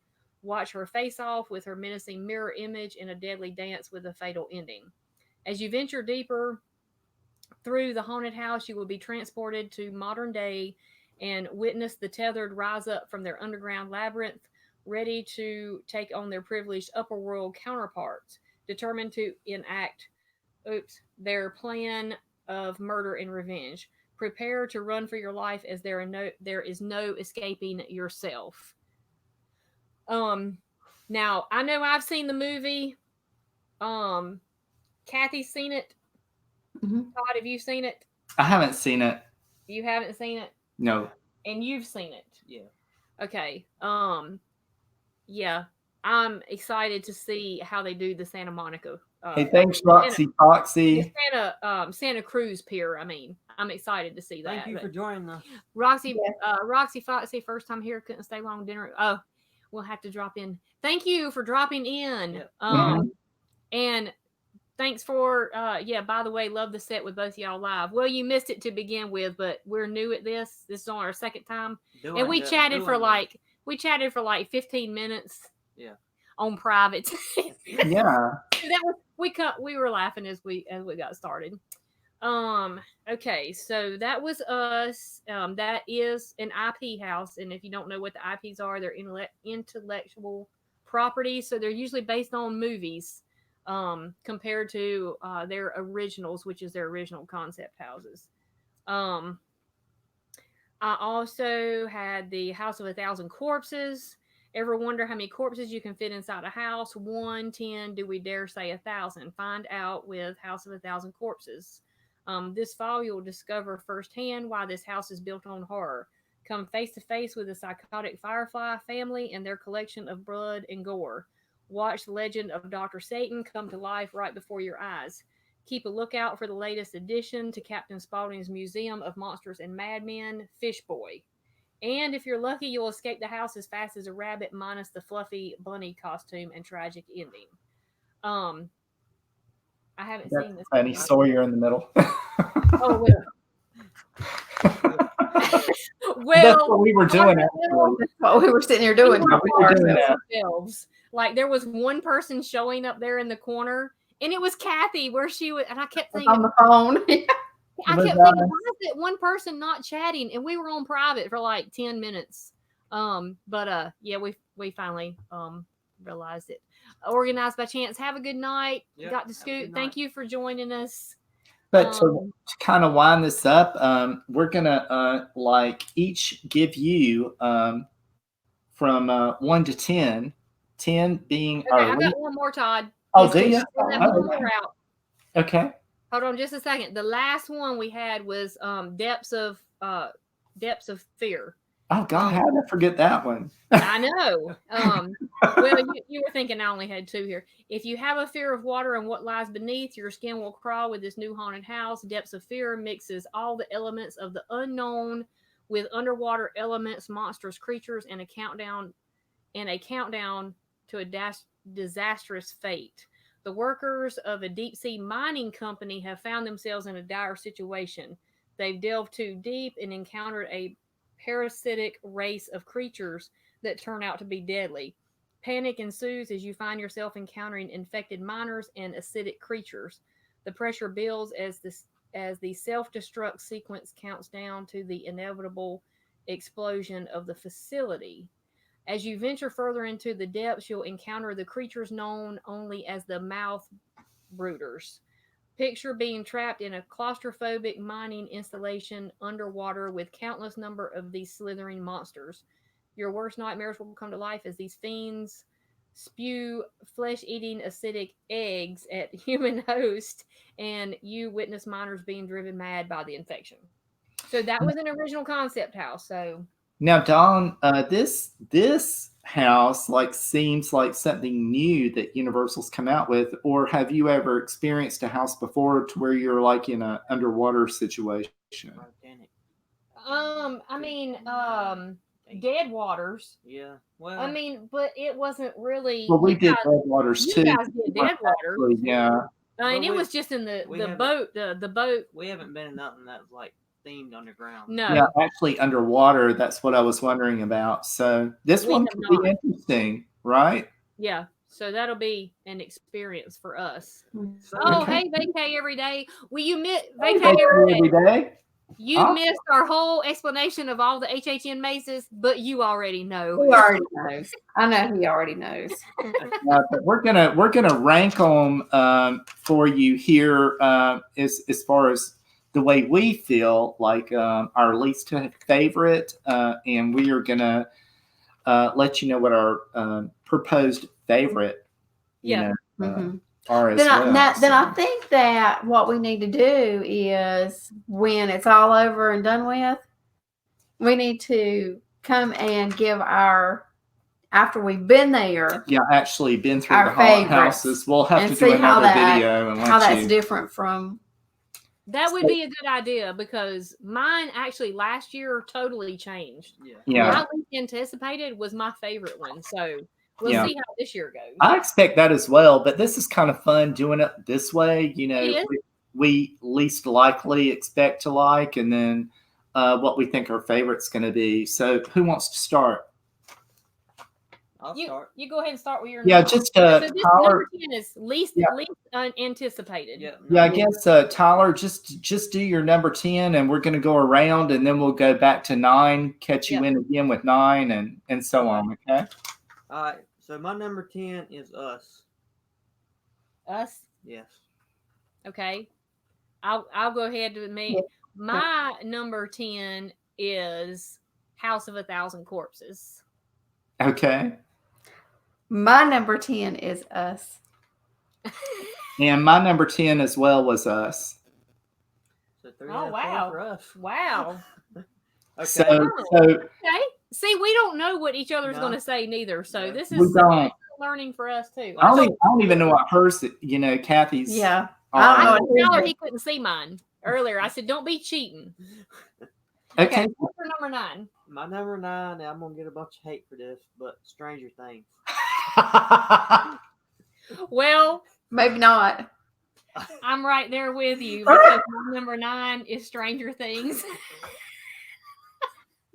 Watch her face off with her menacing mirror image in a deadly dance with a fatal ending. As you venture deeper through the haunted house, you will be transported to modern day and witness the tethered rise up from their underground labyrinth, ready to take on their privileged upper world counterparts, determined to enact their plan of murder and revenge. Prepare to run for your life as there is no escaping yourself. Now I know I've seen the movie. Cathy's seen it. Mm-hmm. Todd, have you seen it? I haven't seen it. You haven't seen it? No. And you've seen it? Yeah. Okay. Yeah. I'm excited to see how they do the Santa Monica. Hey, thanks, Roxy Foxy. Santa Cruz Pier. I mean, I'm excited to see that. Thank you for joining us. Roxy Foxy, first time here, couldn't stay long dinner. Oh, we'll have to drop in. Thank you for dropping in. Yep. And thanks for by the way, love the set with both y'all live. Well, you missed it to begin with, but we're new at this. This is on our second time. And we chatted for like 15 minutes. Yeah. On private. Yeah. That was we were laughing as we got started. Okay, so that was us. That is an IP house, and if you don't know what the IPs are, they're intellectual property, so they're usually based on movies, compared to their originals, which is their original concept houses. I also had the House of 1,000 Corpses. Ever wonder how many corpses you can fit inside a house? 1, 10, do we dare say 1,000? Find out with House of 1,000 Corpses. This fall, you'll discover firsthand why this house is built on horror. Come face to face with the psychotic Firefly family and their collection of blood and gore. Watch the legend of Dr. Satan come to life right before your eyes. Keep a lookout for the latest addition to Captain Spaulding's Museum of Monsters and Madmen, Fish Boy. And if you're lucky, you'll escape the house as fast as a rabbit, minus the fluffy bunny costume and tragic ending. I haven't seen this. Funny, Sawyer in the Middle. Oh, well, that's what we were doing. That's what we were sitting here doing. Like there was one person showing up there in the corner, and it was Cathy, where she was, and I kept thinking on the phone. I kept thinking, why is it one person not chatting? And we were on private for like 10 minutes. Yeah, we finally realized it. Organized by chance. Have a good night. Yep, Got to scoot. Thank you for joining us. But to kind of wind this up, we're gonna each give you from 1 to 10. 10 being okay, our. I got one more, Todd. Oh, do you? One more out. Okay. Hold on just a second. The last one we had was depths of fear. Oh God, how did I forget that one? I know. Well, you were thinking I only had 2 here. If you have a fear of water and what lies beneath, your skin will crawl with this new haunted house. Depths of Fear mixes all the elements of the unknown with underwater elements, monstrous creatures, and a countdown to a disastrous fate. The workers of a deep-sea mining company have found themselves in a dire situation. They've delved too deep and encountered a parasitic race of creatures that turn out to be deadly. Panic ensues as you find yourself encountering infected miners and acidic creatures. The pressure builds as the self-destruct sequence counts down to the inevitable explosion of the facility. As you venture further into the depths, you'll encounter the creatures known only as the mouth brooders. Picture being trapped in a claustrophobic mining installation underwater with countless number of these slithering monsters. Your worst nightmares will come to life as these fiends spew flesh-eating acidic eggs at human hosts, and you witness miners being driven mad by the infection. So that was an original concept house. So now, Dawn, this house seems like something new that Universal's come out with, or have you ever experienced a house before to where you're in an underwater situation? Dead Waters. Yeah. Well, but it wasn't really. Well, we did Dead Waters too. You guys did Dead Waters. Yeah. And But it was just in the we the haven't- boat. The boat. We haven't been in nothing that's like themed underground. No. Yeah, actually underwater. That's what I was wondering about. So this We one have could not. be interesting, right? Yeah. So that'll be an experience for us. So, Oh, Okay. hey, vacay every day. Well, you miss Hey, vacay every day. every day. You Awesome. missed our whole explanation of all the HHN mazes, but you already know. He already knows. I know he already knows. But we're gonna rank them for you here as far as the way we feel, like our least favorite, and we are gonna let you know what our proposed favorite, Yeah. Mhm. are as Then well. I think that what we need to do is when it's all over and done with, we need to come and give our after we've been there Yeah, actually been through our the haunted favorites houses. We'll have and to see do how another that video and how let that's you. different from. That would be a good idea because mine actually last year totally changed. Yeah. My least anticipated was my favorite one. So we'll Yeah. see how this year goes. I expect that as well, but this is kind of fun doing it this way. You know, It is. we least likely expect to like, and then what we think our favorite's going to be. So, who wants to start? I'll You start. go ahead and start with your Yeah, number. just So this Tyler. number 10 is least Yeah. unanticipated. Yeah. Yeah, I no, guess Tyler, just do your number 10, and we're going to go around, and then we'll go back to 9, catch you Yep. in again with 9, and so on. Okay. All right. So my number 10 is Us. Us. Yes. Okay. I'll go ahead with me. Yeah. My number 10 is House of 1,000 Corpses. Okay. My number 10 is Us. And my number 10 as well was Us. So 3 Oh, out of 4 wow. for us. Wow. Okay. So Okay. See, we don't know what each other's No. going to say neither. So No. this we is don't. learning for us too. I don't even know what hers. Kathy's. Yeah. are. I don't know I what told his Tyler is. he couldn't see mine earlier. I said, "Don't be cheating." Okay. What's your number 9? My number 9, and I'm gonna get a bunch of hate for this, but Stranger Things. Well, Maybe not. I'm right there with you because my number 9 is Stranger Things.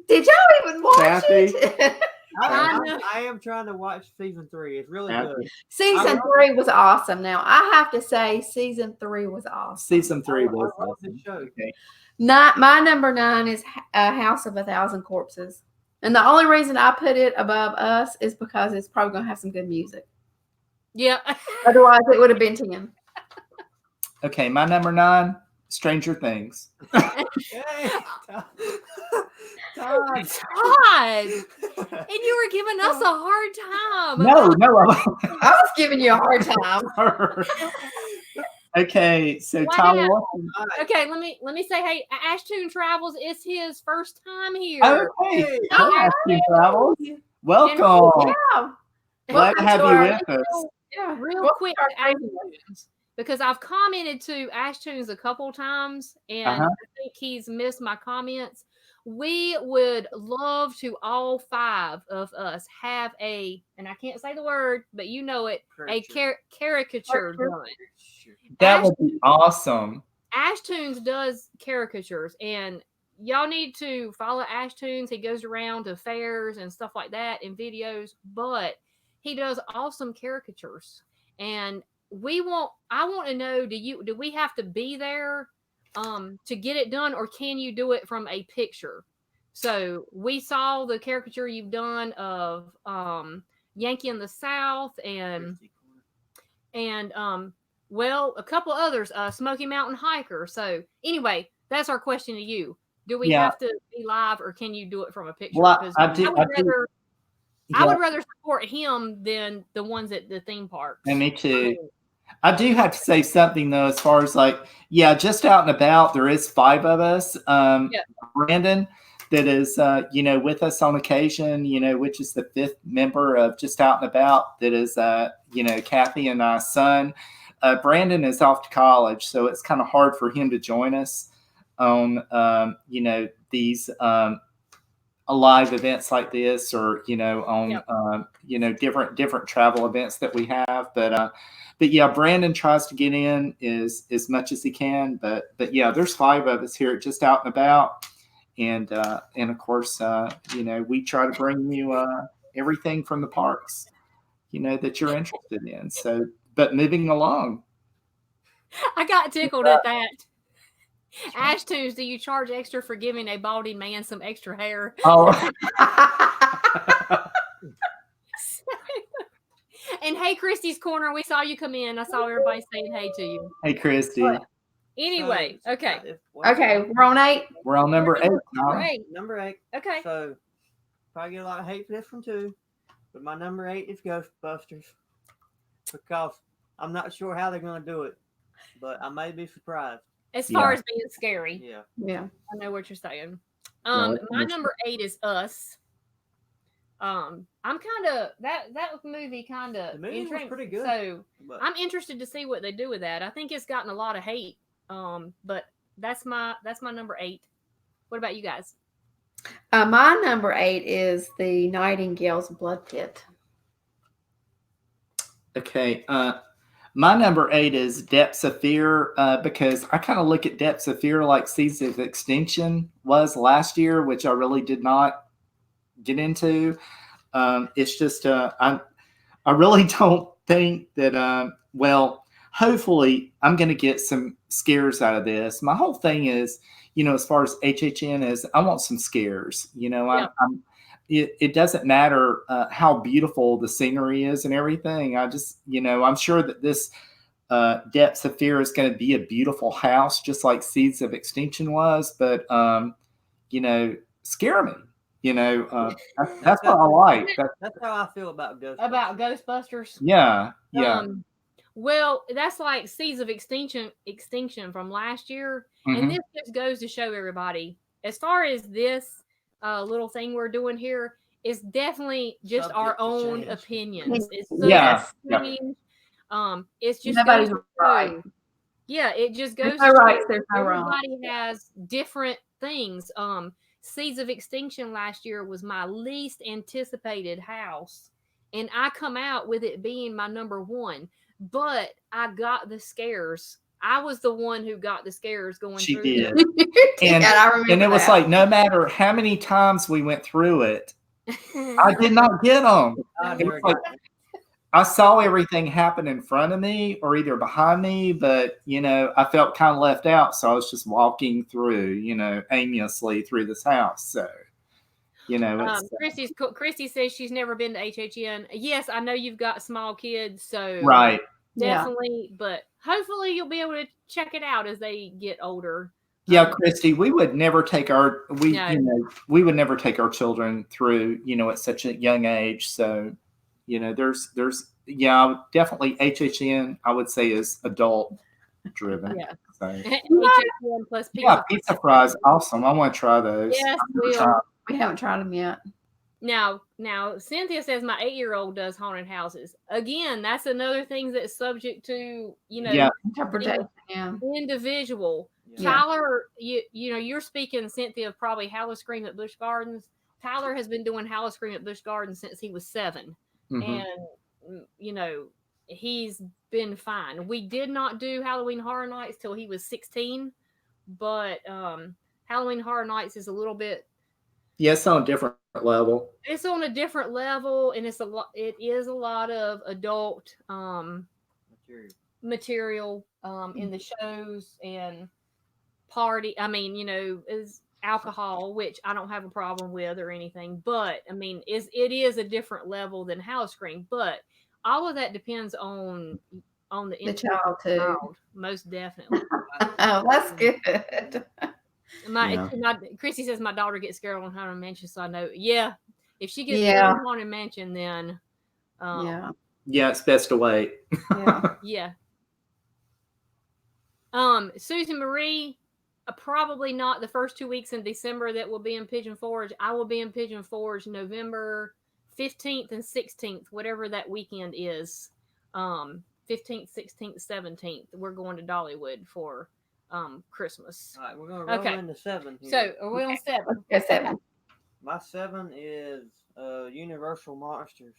Did y'all even watch Kathy? it? I am trying to watch season 3. It's really Kathy. good. Season 3 was awesome. Now I have to say, season 3 was awesome. Season 3 I was love awesome. the show. Okay. My number 9 is House of 1,000 Corpses, and the only reason I put it above Us is because it's probably gonna have some good music. Yeah. Otherwise, it would have been 10. Okay, my number 9, Stranger Things. Hey, Todd. Todd, and you were giving us a hard time. No. I was giving you a hard time. Okay, so Wow. Tyler. Okay, let me say, hey, Ashtoon Travels is his first time here. Okay, Hey. hi, Ashton Travels. Welcome. Yeah. Glad to have you with us. Yeah. Real Well, quick to Ashtoons, because I've commented to Ashtoons a couple times, and I think he's missed my comments. We would love to all 5 of us have and I can't say the word, but you know it, a caricature done. That would be awesome. Ashtoons does caricatures, and y'all need to follow Ashtoons. He goes around to fairs and stuff like that in videos, but he does awesome caricatures. And I want to know, do we have to be there to get it done, or can you do it from a picture? So we saw the caricature you've done of Yankee in the South and well, a couple others, Smoky Mountain Hiker. So anyway, that's our question to you. Do we have to be live, or can you do it from a picture? Well, Because I would rather support him than the ones at the theme parks. And me too. I do have to say something though, as far as just out and about, there is 5 of us. Brandon, that is, with us on occasion, which is the 5th member of Just Out and About. That is, Cathy and my son. Brandon is off to college, so it's kind of hard for him to join us on, these live events like this, or on different travel events that we have. but yeah, Brandon tries to get in as much as he can. But yeah, there's 5 of us here just out and about. And of course, we try to bring you everything from the parks, that you're interested in. So, but moving along. I got tickled at that. Ash Tunes, do you charge extra for giving a balding man some extra hair? Oh. And hey, Christy's Corner, we saw you come in. I saw everybody saying hey to you. Hey, Christy. But anyway, okay. Okay, we're on 8. We're on number 8 now. Right. Number 8. Okay. So, probably get a lot of hate for this one too. But my number 8 is Ghostbusters. Because I'm not sure how they're going to do it. But I may be surprised. As far as being scary. Yeah. Yeah. I know what you're saying. No, my number 8 is Us. I'm kind of that movie kind of The movie was pretty good. So But I'm interested to see what they do with that. I think it's gotten a lot of hate. But that's my number 8. What about you guys? My number 8 is the Nightingale's Blood Pit. Okay. My number 8 is Depths of Fear, because I kind of look at Depths of Fear like Seeds of Extinction was last year, which I really did not get into. It's just I really don't think that hopefully I'm going to get some scares out of this. My whole thing is, as far as HHN is, I want some scares. It doesn't matter how beautiful the scenery is and everything. I just, I'm sure that this Depths of Fear is going to be a beautiful house, just like Seeds of Extinction was. But, scare me. That's what I like. that's how I feel about Ghostbusters. About Ghostbusters? Yeah. Well, that's like Seeds of Extinction from last year. Mm-hmm. And this just goes to show everybody, as far as this little thing we're doing here, is definitely just Subject our to own change. opinions. It's Yes. it's just Nobody's goes to right. show- Yeah, it just goes There's no to right, show there's no wrong. everybody has different things. Seeds of Extinction last year was my least anticipated house, and I come out with it being my number 1. But I got the scares. I was the one who got the scares going She through did. this. And, I remember and it was that. like, no matter how many times we went through it, I did not get them. I saw everything happen in front of me or either behind me, but, I felt kind of left out. So I was just walking through, aimlessly through this house. So, Christy says she's never been to HHN. Yes, I know you've got small kids, so right. definitely. But hopefully you'll be able to check it out as they get older. Yeah, Christy, we would never take we would never take our children through, at such a young age. So, there's definitely HHN, I would say, is adult driven. Yeah. So. HHN plus Pizza fries, awesome. I want to try those. Yes, we haven't tried them yet. Now, Cynthia says my 8-year-old does haunted houses. Again, that's another thing that's subject to, interpretation. Yeah. Individual. Yeah. Tyler, you're speaking, Cynthia, of probably Howl-O-Scream at Busch Gardens. Tyler has been doing Howl-O-Scream at Busch Gardens since he was 7. Mm-hmm. And, he's been fine. We did not do Halloween Horror Nights till he was 16, but Halloween Horror Nights is a little bit. Yeah, it's on a different level. It's on a different level, and it is a lot of adult material in the shows and party. I mean, is alcohol, which I don't have a problem with or anything, but I mean, it is a different level than Howl-O-Scream. But all of that depends on the child too. Most definitely. Oh, that's good. Chrissy says my daughter gets scared on Haunted Mansion, so I know. Yeah, if she gets scared on Haunted Mansion, then it's best to wait. Yeah. Susan Marie, probably not the first 2 weeks in December that will be in Pigeon Forge. I will be in Pigeon Forge November 15th and 16th, whatever that weekend is. 15th, 16th, 17th. We're going to Dollywood for Christmas. All right, we're going to roll into 7 here. So, are we on 7? Let's go 7. My 7 is Universal Monsters.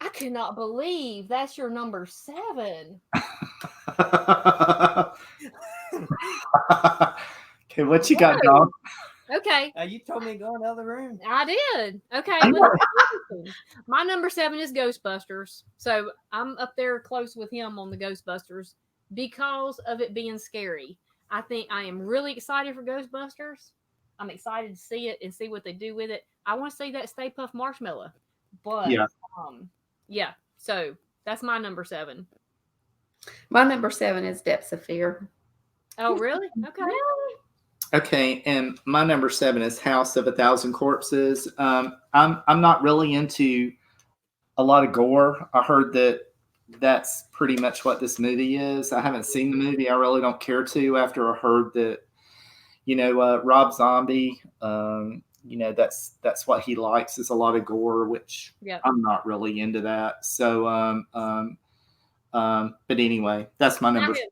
I cannot believe that's your number 7. Okay, what you got, dog? Okay. You told me to go in the other room. I did. Okay. My number 7 is Ghostbusters. So I'm up there close with him on the Ghostbusters because of it being scary. I think I am really excited for Ghostbusters. I'm excited to see it and see what they do with it. I want to see that Stay Puft Marshmallow. But yeah. So that's my number 7. My number 7 is Depths of Fear. Oh, really? Okay. Okay, and my number 7 is House of a Thousand Corpses. I'm not really into a lot of gore. I heard that that's pretty much what this movie is. I haven't seen the movie. I really don't care to after I heard that, Rob Zombie, that's what he likes is a lot of gore, which I'm not really into that. So, but anyway, that's my number 7.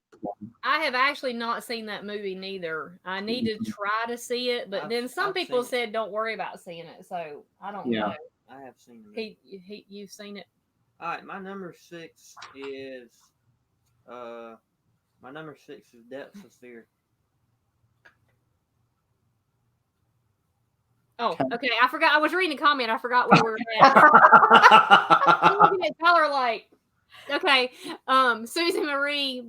I have actually not seen that movie neither. I need to try to see it, but then some people said don't worry about seeing it, so I don't know. I have seen it. You've seen it? All right, my number 6 is Depths of Fear. Oh, okay. I forgot. I was reading the comment. I forgot where we were at. I'm looking at Tyler like, okay. Susan Marie,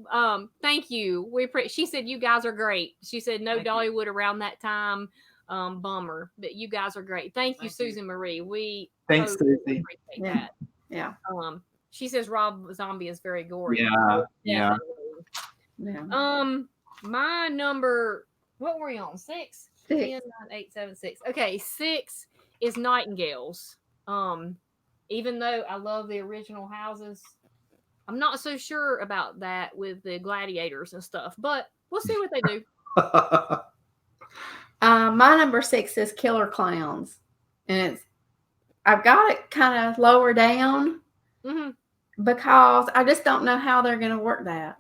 thank you. She said you guys are great. She said no Dollywood around that time. Bummer, but you guys are great. Thank you, Susan Marie. Thanks, Susie. Appreciate that. Yeah. She says Rob Zombie is very gory. Yeah. My number, what were we on? 6? 10, 9, 8, 7, 6. Okay, 6 is Nightingales. Even though I love the original houses, I'm not so sure about that with the gladiators and stuff, but we'll see what they do. My number 6 is Killer Clowns, and I've got it kind of lower down because I just don't know how they're going to work that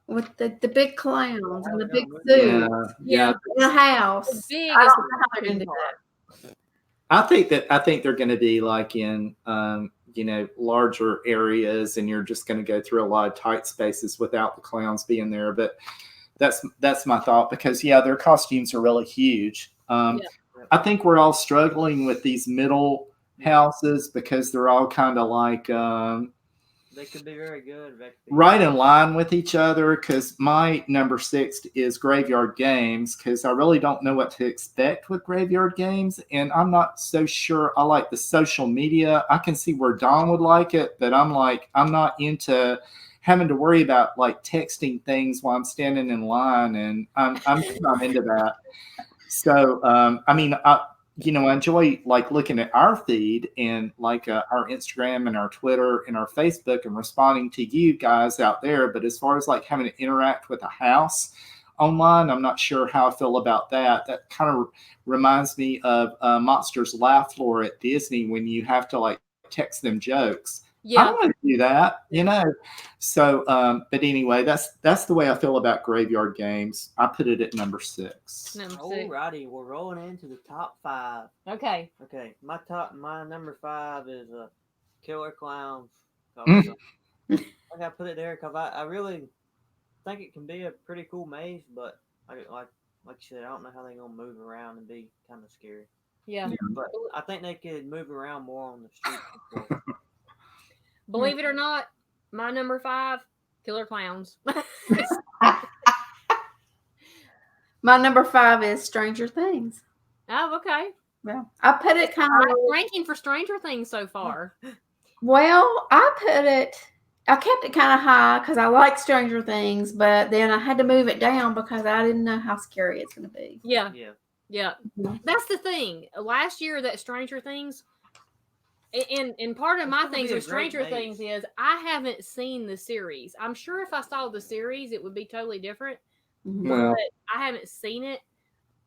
with the big clowns and the big suit, in the house. I don't know how they're going to do that. I think they're going to be like in larger areas, and you're just going to go through a lot of tight spaces without the clowns being there. But that's my thought, because their costumes are really huge. I think we're all struggling with these middle houses because they're all kind of like they could be very good. Right in line with each other, because my number 6 is Graveyard Games, because I really don't know what to expect with Graveyard Games, and I'm not so sure I like the social media. I can see where Don would like it, but I'm not into having to worry about like texting things while I'm standing in line, and I'm not into that. So I enjoy like looking at our feed and like our Instagram and our Twitter and our Facebook and responding to you guys out there. But as far as like having to interact with a house online, I'm not sure how I feel about that. That kind of reminds me of Monsters Laugh Floor at Disney, when you have to like text them jokes. I don't want to do that, So, but anyway, that's the way I feel about Graveyard Games. I put it at number 6. Alrighty, we're rolling into the top 5. Okay. My number 5 is Killer Clowns. I gotta put it there because I really think it can be a pretty cool maze, but like you said, I don't know how they're gonna move around and be kind of scary. Yeah. But I think they could move around more on the street. Believe it or not, my number 5, Killer Clowns. My number 5 is Stranger Things. Oh, okay. Well, I put it kind of ranking for Stranger Things so far. Well, I kept it kind of high because I like Stranger Things, but then I had to move it down because I didn't know how scary it's going to be. Yeah. That's the thing. Last year, that Stranger Things. And part of my things with Stranger Things is I haven't seen the series. I'm sure if I saw the series, it would be totally different. But I haven't seen it.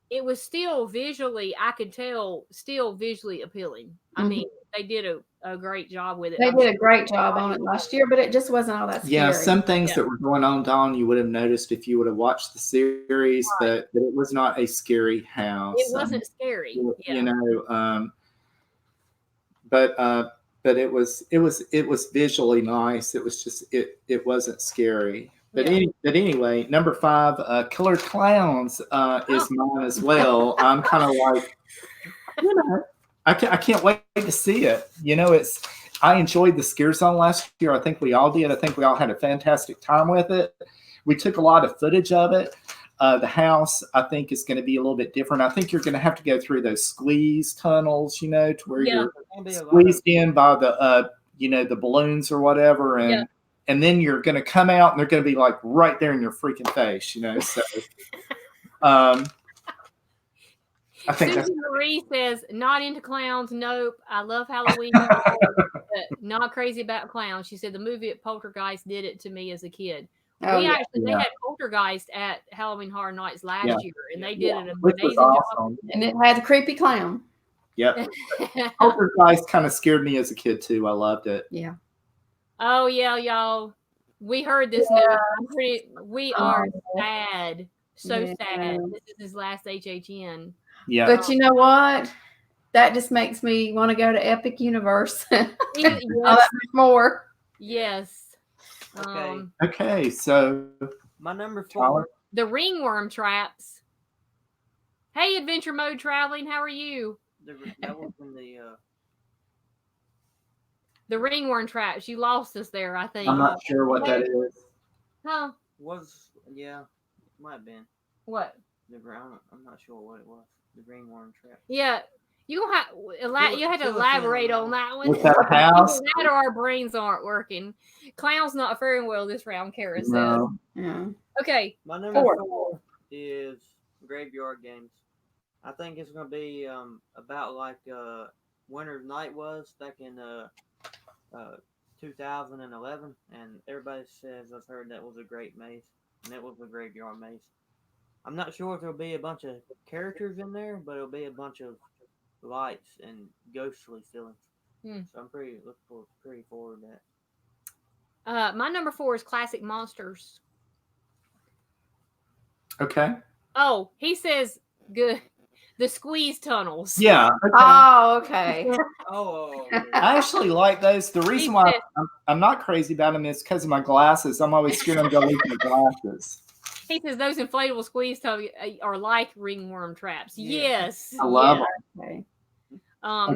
It was still visually, I could tell, still visually appealing. I mean, they did a great job with it. They did a great job on it last year, but it just wasn't all that scary. Yeah, some things that were going on, Dawn, you would have noticed if you would have watched the series, but it was not a scary house. It wasn't scary. But but it was visually nice. It was just it wasn't scary. But, Yeah. but anyway, number 5, Killer Clowns is mine as well. I'm kind of like, I can't wait to see it. I enjoyed the Scare Zone last year. I think we all did. I think we all had a fantastic time with it. We took a lot of footage of it. The house, I think, is going to be a little bit different. I think you're going to have to go through those squeeze tunnels, to where you're squeezed in by the, the balloons or whatever. And then you're going to come out and they're going to be like right there in your freaking face, So, I think Susan Marie says, not into clowns. Nope. I love Halloween, but not crazy about clowns. She said the movie at Poltergeist did it to me as a kid. They had Poltergeist at Halloween Horror Nights last year, and they did an amazing job. And it had a creepy clown. Yep. Poltergeist kind of scared me as a kid too. I loved it. Yeah. Oh yeah, y'all. We heard this news. We are sad. So sad. This is his last HHN. Yeah. But you know what? That just makes me want to go to Epic Universe. Yes. More. Yes. Okay, so my number 4. Tyler? The ringworm traps. Hey, Adventure Mode Traveling, how are you? That was in the ringworm traps. You lost us there, I think. I'm not sure what that is. Huh? Might have been. What? I'm not sure what it was. The ringworm trap. Yeah. You had to elaborate on that one. Was that a house? That or our brains aren't working. Clown's not faring well this round, Kara says. No. Yeah. Okay. My number 4 is Graveyard Games. I think it's going to be about like Winter's Night was back in 2011, and everybody says I've heard that was a great maze, and it was a graveyard maze. I'm not sure if there'll be a bunch of characters in there, but it'll be a bunch of lights and ghostly feelings. So I'm pretty forward to that. My number 4 is Classic Monsters. Okay. Oh, he says good. The squeeze tunnels. Yeah. Okay. Oh, okay. I actually like those. The reason why I'm not crazy about them is because of my glasses. I'm always scared I'm going to lose my glasses. He says those inflatable squeeze tunnels are like ringworm traps. Yeah. Yes. I love them. Okay.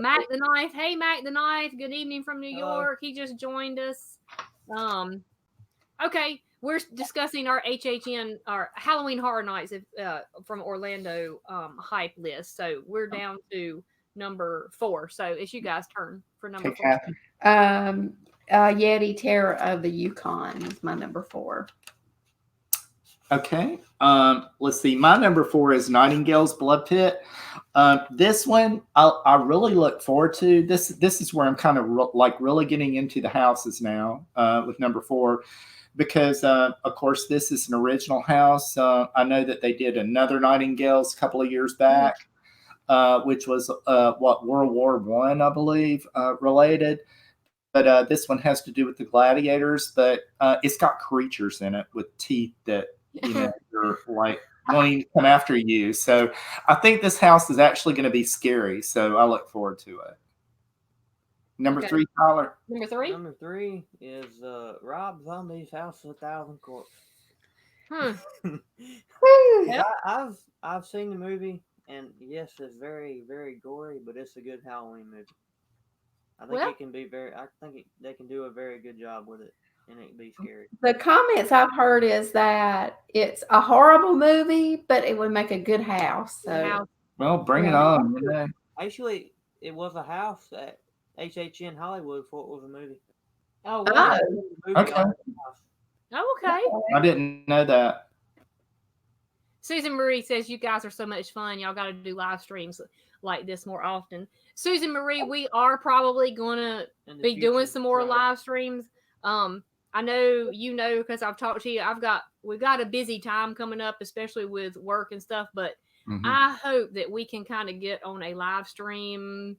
Mac the Knife. Hey, Mac the Knife. Good evening from New York. He just joined us. Okay. We're discussing our HHN, our Halloween Horror Nights from Orlando Hypelist. So we're down to number 4. So it's you guys' turn for number 4. Cathy. Yeti Terror of the Yukon is my number 4. Okay. Let's see. My number 4 is Nightingale's Blood Pit. This one I really look forward to. This is where I'm kind of really getting into the houses now with number 4. Because, of course, this is an original house. I know that they did another Nightingales a couple of years back, which was, World War I believe, related. But this one has to do with the gladiators. But it's got creatures in it with teeth that, are like wanting to come after you. So I think this house is actually going to be scary. So I look forward to it. Number 3, Tyler. Number 3? Number 3 is Rob Zombie's House of 1,000 Corpses. I've seen the movie, and yes, it's very, very gory, but it's a good Halloween movie. I think it can be they can do a very good job with it, and it can be scary. The comments I've heard is that it's a horrible movie, but it would make a good house. So, well, bring it on. Actually, it was a house at HHN Hollywood before it was a movie. Oh, wow. Okay. Oh, okay. I didn't know that. Susan Marie says you guys are so much fun. Y'all got to do live streams like this more often. Susan Marie, we are probably going to be doing some more live streams. I know because I've talked to you. We've got a busy time coming up, especially with work and stuff. But I hope that we can kind of get on a live stream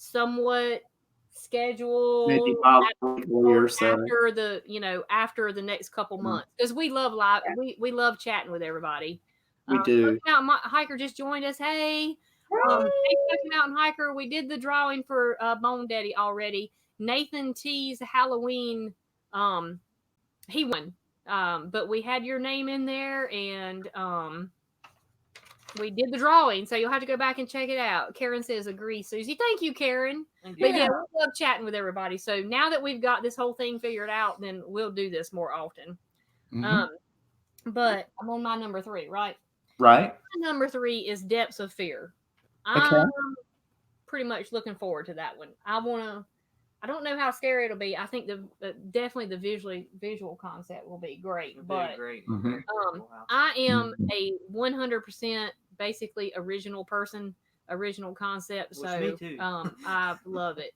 somewhat scheduled maybe or so after the next couple months, because we love live. We love chatting with everybody. We do. Now, Hiker just joined us. Hey, Kentucky Mountain Hiker, we did the drawing for Bonedaddy already. Nathan T's Halloween, he won. But we had your name in there, and we did the drawing, so you'll have to go back and check it out. Karen says, agree, Susie. Thank you, Karen. But yeah, we love chatting with everybody. So now that we've got this whole thing figured out, then we'll do this more often. But I'm on my number 3, right? Right. My number 3 is Depths of Fear. I'm pretty much looking forward to that one. I don't know how scary it'll be. I think definitely the visual concept will be great. But great. I am a 100% basically original person, original concept. So me too. I love it.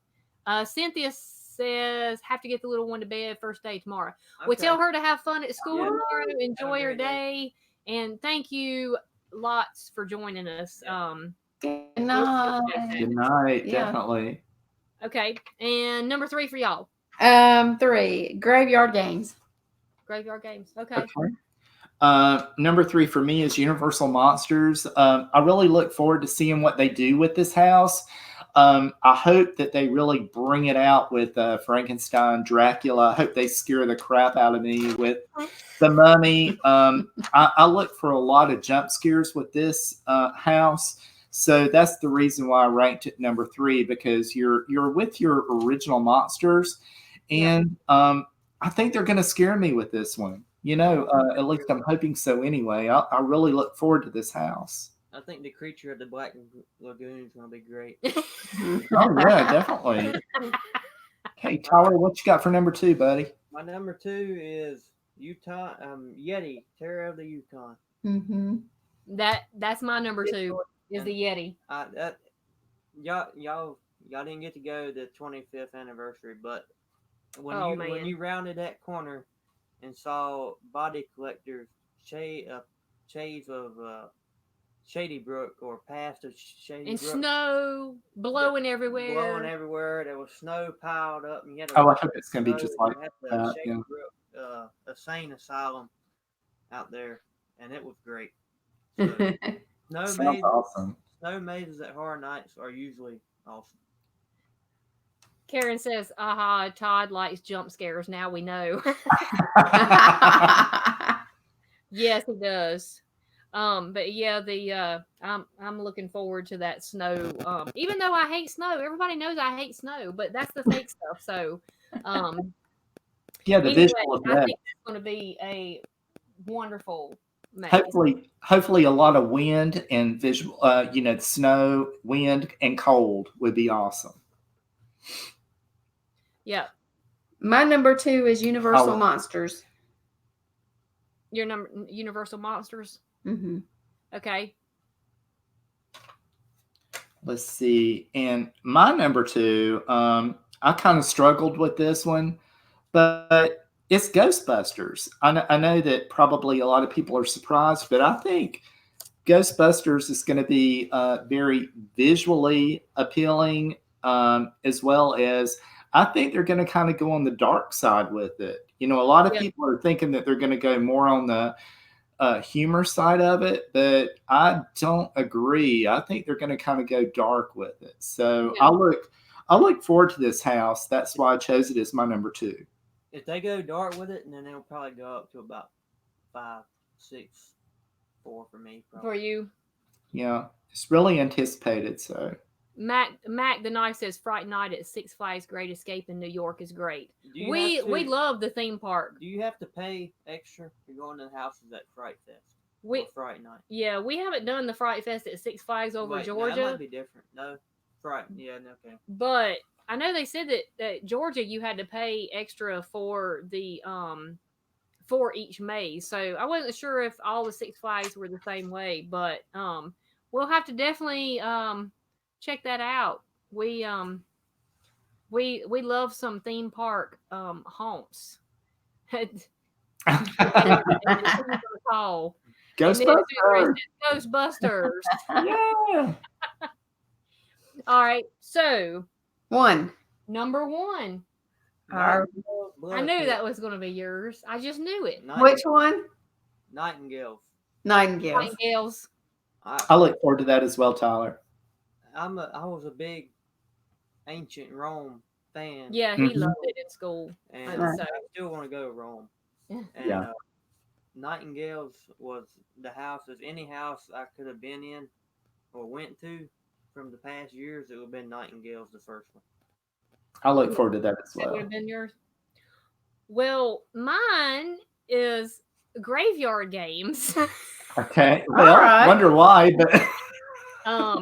Cynthia says, have to get the little one to bed first day tomorrow. Okay. We tell her to have fun at school tomorrow, enjoy her day, and thank you lots for joining us. Good night. Good night, definitely. Okay, and number 3 for y'all. 3 Graveyard Games. Graveyard Games. Okay. Number 3 for me is Universal Monsters. I really look forward to seeing what they do with this house. I hope that they really bring it out with Frankenstein, Dracula. I hope they scare the crap out of me with the Mummy. I look for a lot of jump scares with this house. So that's the reason why I ranked it number 3, because you're with your original monsters, and I think they're going to scare me with this one. At least I'm hoping so. Anyway, I really look forward to this house. I think the creature of the Black Lagoon is going to be great. Oh yeah, definitely. Hey Tyler, what you got for number 2, buddy? My number 2 is Yeti, Terror of the Yukon. That's my number 2. Is the Yeti. Y'all didn't get to go the 25th anniversary, but when you rounded that corner and saw body collectors shades of Shady Brook or past of Shady and Brook, snow blowing everywhere. There was snow piled up, and you had I hope it's gonna be just like that. Shady Brook, insane asylum out there, and it was great. So, awesome. Snow mazes at Horror Nights are usually awesome. Karen says, aha, Todd likes jump scares. Now we know. Yes, he does. But yeah, I'm looking forward to that snow. Even though I hate snow, everybody knows I hate snow, but that's the fake stuff. So, the visual of that. I think it's going to be a wonderful maze. Hopefully a lot of wind and visual, snow, wind, and cold would be awesome. Yeah. My number 2 is Universal Monsters. Your number Universal Monsters? Okay. Let's see. And my number 2, I kind of struggled with this one, but it's Ghostbusters. I know that probably a lot of people are surprised, but I think Ghostbusters is going to be very visually appealing, as well as I think they're going to kind of go on the dark side with it. A lot of people are thinking that they're going to go more on the humor side of it, but I don't agree. I think they're going to kind of go dark with it. So I look forward to this house. That's why I chose it as my number 2. If they go dark with it, and then they'll probably go up to about 5, 6, 4 for me. Probably. For you? Yeah, it's really anticipated. So Mac the Knife says Fright Night at Six Flags Great Escape in New York is great. We love the theme park. Do you have to pay extra for going to the houses at Fright Fest? Fright Night. Yeah, we haven't done the Fright Fest at Six Flags over Georgia. That might be different. No, Fright. Yeah, okay. But I know they said that Georgia you had to pay extra for the for each maze. So I wasn't sure if all the Six Flags were the same way, but we'll have to definitely check that out. We love some theme park haunts. Ghostbusters. Yeah. All right. So number 1. I knew that was going to be yours. I just knew it. Which one? Nightingales. Nightingales. I look forward to that as well, Tyler. I was a big ancient Rome fan. Yeah, he Mhm. loved it in school. And Right. I still want to go to Rome. Yeah. And Yeah. Nightingale's was the house. If any house I could have been in or went to from the past years, it would have been Nightingale's the first one. I look forward to that as That would well. have been yours. Well, mine is graveyard games. Okay. All Well, right. wonder why, but I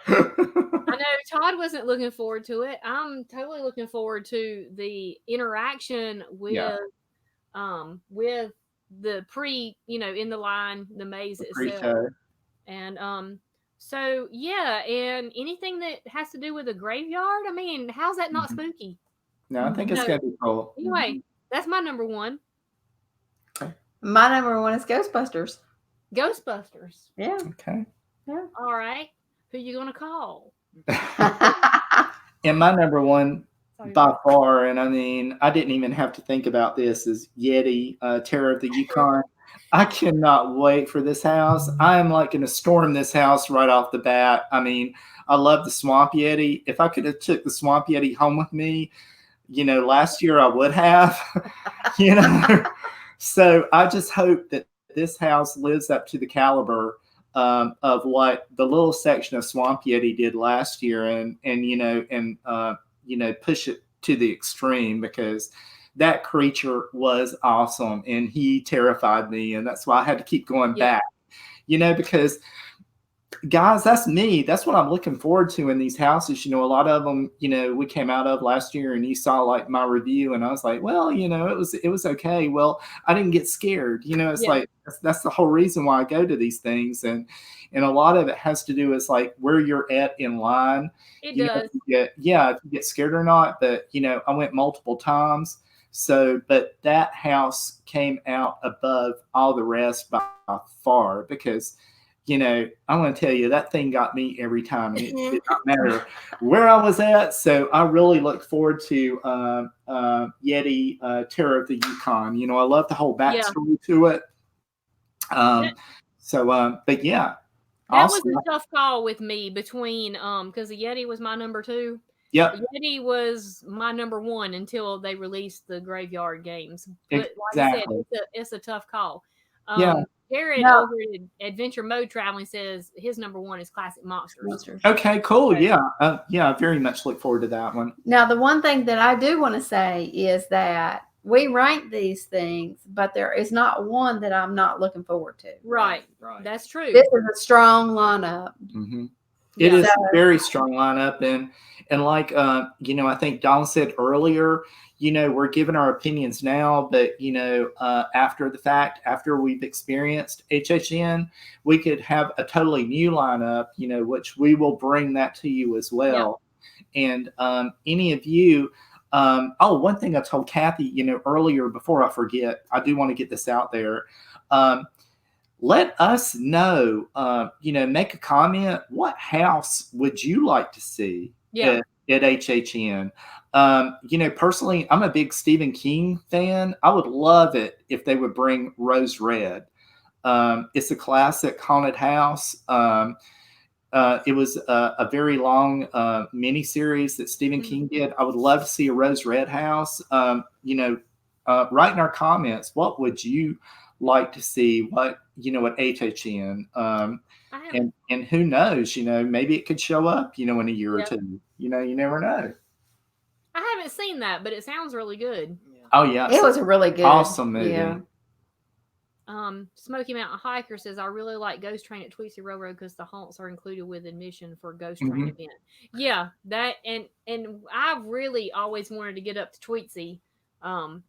know Todd wasn't looking forward to it. I'm totally looking forward to the interaction Yeah. with the in the line, the maze itself. pre-show. And so yeah, and anything that has to do with a graveyard, I mean, how's that not Mhm. spooky? No, I think it's No. gonna be cool. Anyway, that's my number one. My number one is Ghostbusters. Ghostbusters. Yeah. Okay. All right. Who you gonna call? And my number one Sorry. by far, and I mean, I didn't even have to think about this, is Yeti, Terror of the Yukon. I cannot wait for this house. I am like going to storm this house right off the bat. I mean, I love the Swamp Yeti. If I could have took the Swamp Yeti home with me, last year I would have, So I just hope that this house lives up to the caliber of what the little section of Swamp Yeti did last year, and push it to the extreme, because that creature was awesome and he terrified me, and that's why I had to keep going back. Because guys, that's me. That's what I'm looking forward to in these houses. A lot of them, we came out of last year, and you saw like my review, and I was like, well, it was okay. Well, I didn't get scared. It's like that's the whole reason why I go to these things, and a lot of it has to do with like where you're at in line. It does. If you get scared or not. But I went multiple times. So, but that house came out above all the rest by far, because I want to tell you, that thing got me every time. And it did not matter where I was at. So I really look forward to Yeti, Terror of the Yukon. I love the whole backstory to it. But yeah. That awesome. was a tough call with me between because the Yeti was my number 2. Yep. The Yeti was my number 1 until they released the graveyard games. But Exactly. like I said, it's a tough call. Yeah. Jared over at Adventure Mode Traveling says his number 1 is Classic Monsters. Okay, cool. Okay. Yeah. I very much look forward to that one. Now, the one thing that I do want to say is that we rank these things, but there is not one that I'm not looking forward to. Right. That's true. This is a strong lineup. Mm-hmm. It is a very strong lineup, and like I think Don said earlier, we're giving our opinions now, but after the fact, after we've experienced HHN, we could have a totally new lineup, which we will bring that to you as well. Yeah. And any of you, one thing I told Cathy, earlier, before I forget, I do want to get this out there. Let us know, make a comment. What house would you like to see at HHN? Personally, I'm a big Stephen King fan. I would love it if they would bring Rose Red. It's a classic haunted house. It was a very long miniseries that Stephen King did. I would love to see a Rose Red house. Write in our comments, what would you like to see? What at HHN? And who knows? Maybe it could show up. In a year or two. You never know. I haven't seen that, but it sounds really good. Yeah. Oh yeah, it was a really good, awesome movie. Yeah. Smoky Mountain Hiker says, I really like Ghost Train at Tweetsie Railroad because the haunts are included with admission for Ghost Train event. Yeah, that and I've really always wanted to get up to Tweetsie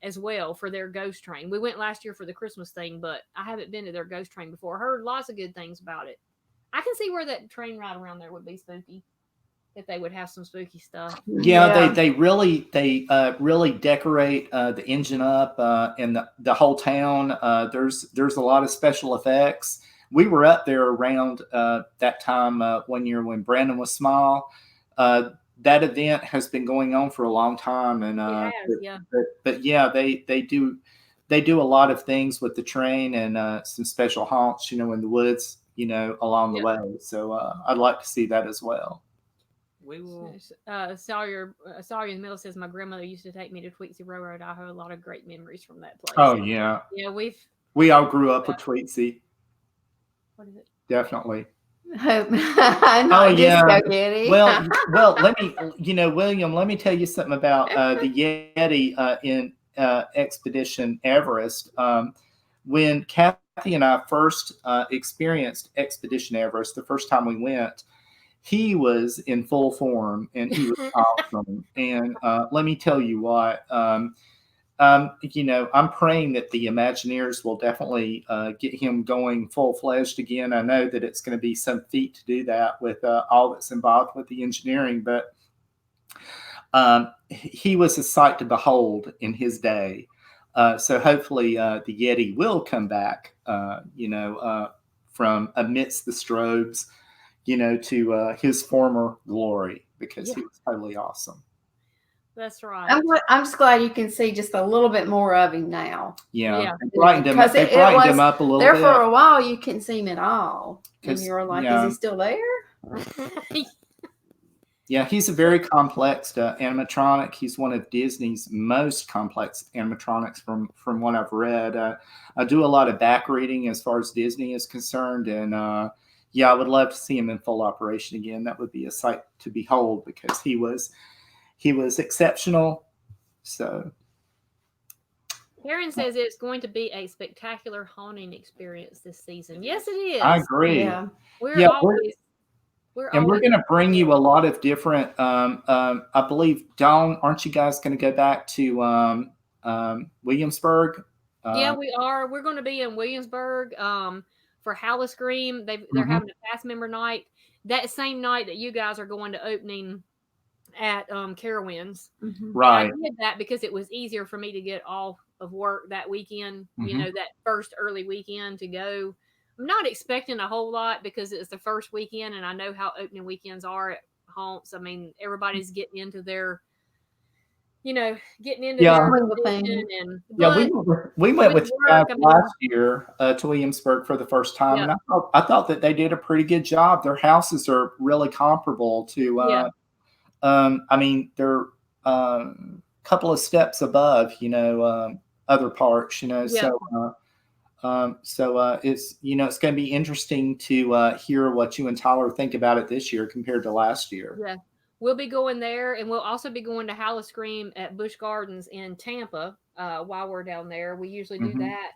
as well for their Ghost Train. We went last year for the Christmas thing, but I haven't been to their Ghost Train before. I heard lots of good things about it. I can see where that train ride around there would be spooky. If they would have some spooky stuff. Yeah. They really decorate the engine up and the whole town. There's a lot of special effects. We were up there around that time one year when Brandon was small. That event has been going on for a long time, and but they do a lot of things with the train and some special haunts, in the woods, along the way. So I'd like to see that as well. We will. Sawyer In The Middle says my grandmother used to take me to Tweetsie Railroad. I have a lot of great memories from that place. Oh yeah. Yeah, we all grew up with Tweetsie. What is it? Definitely. Not Disco Yeti. Well, let me, William, let me tell you something about the Yeti in Expedition Everest. When Cathy and I first experienced Expedition Everest, the first time we went, he was in full form and he was awesome. And let me tell you what, I'm praying that the Imagineers will definitely get him going full-fledged again. I know that it's going to be some feat to do that with all that's involved with the engineering, but he was a sight to behold in his day. So hopefully the Yeti will come back, from amidst the strobes, to his former glory, because he was totally awesome. That's right. I'm just glad you can see just a little bit more of him now. Yeah. They brightened him up a little there bit. For a while, you couldn't see him at all. And you were like, is he still there? Yeah, he's a very complex animatronic. He's one of Disney's most complex animatronics from what I've read. I do a lot of back reading as far as Disney is concerned. And I would love to see him in full operation again. That would be a sight to behold, because he was exceptional. So Karen says it's going to be a spectacular haunting experience this season. Yes, it is. I agree. Yeah. We're going to bring you a lot of different. I believe, Dawn, aren't you guys going to go back to Williamsburg? Yeah, we are. We're going to be in Williamsburg for Howl-O-Scream. They're having a cast member night that same night that you guys are going to opening at Scarowinds. Right. I did that because it was easier for me to get off of work that weekend, that first early weekend to go. I'm not expecting a whole lot because it's the first weekend and I know how opening weekends are at haunts. I mean, everybody's getting into their their thing. And we went with you guys last year to Williamsburg for the first time, and I thought that they did a pretty good job. Their houses are really comparable to I mean, they're a couple of steps above, other parks, so it's, it's going to be interesting to hear what you and Tyler think about it this year compared to last year. Yeah, we'll be going there, and we'll also be going to Howl-O-Scream at Busch Gardens in Tampa while we're down there. We usually do that,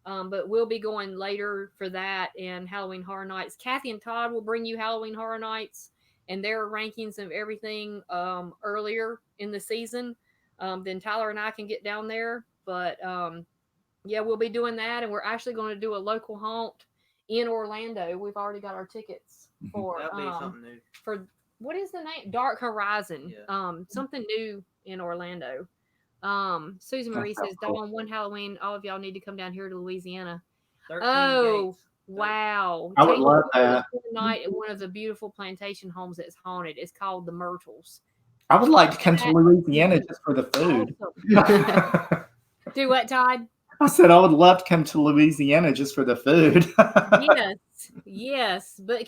but we'll be going later for that and Halloween Horror Nights. Cathy and Todd will bring you Halloween Horror Nights and their rankings of everything earlier in the season. Then Tyler and I can get down there, but we'll be doing that, and we're actually going to do a local haunt in Orlando. We've already got our tickets for That'll be something new. For what is the name? Dark Horizon. Yeah. Something new in Orlando. Susan Marie says, Dawn, one Halloween, all of y'all need to come down here to Louisiana. 13 gates. Wow. I would love that. Night at one of the beautiful plantation homes that's haunted. It's called the Myrtles. I would like to come to Louisiana just for the food. Awesome. Do what, Todd? I said I would love to come to Louisiana just for the food. Yes. But I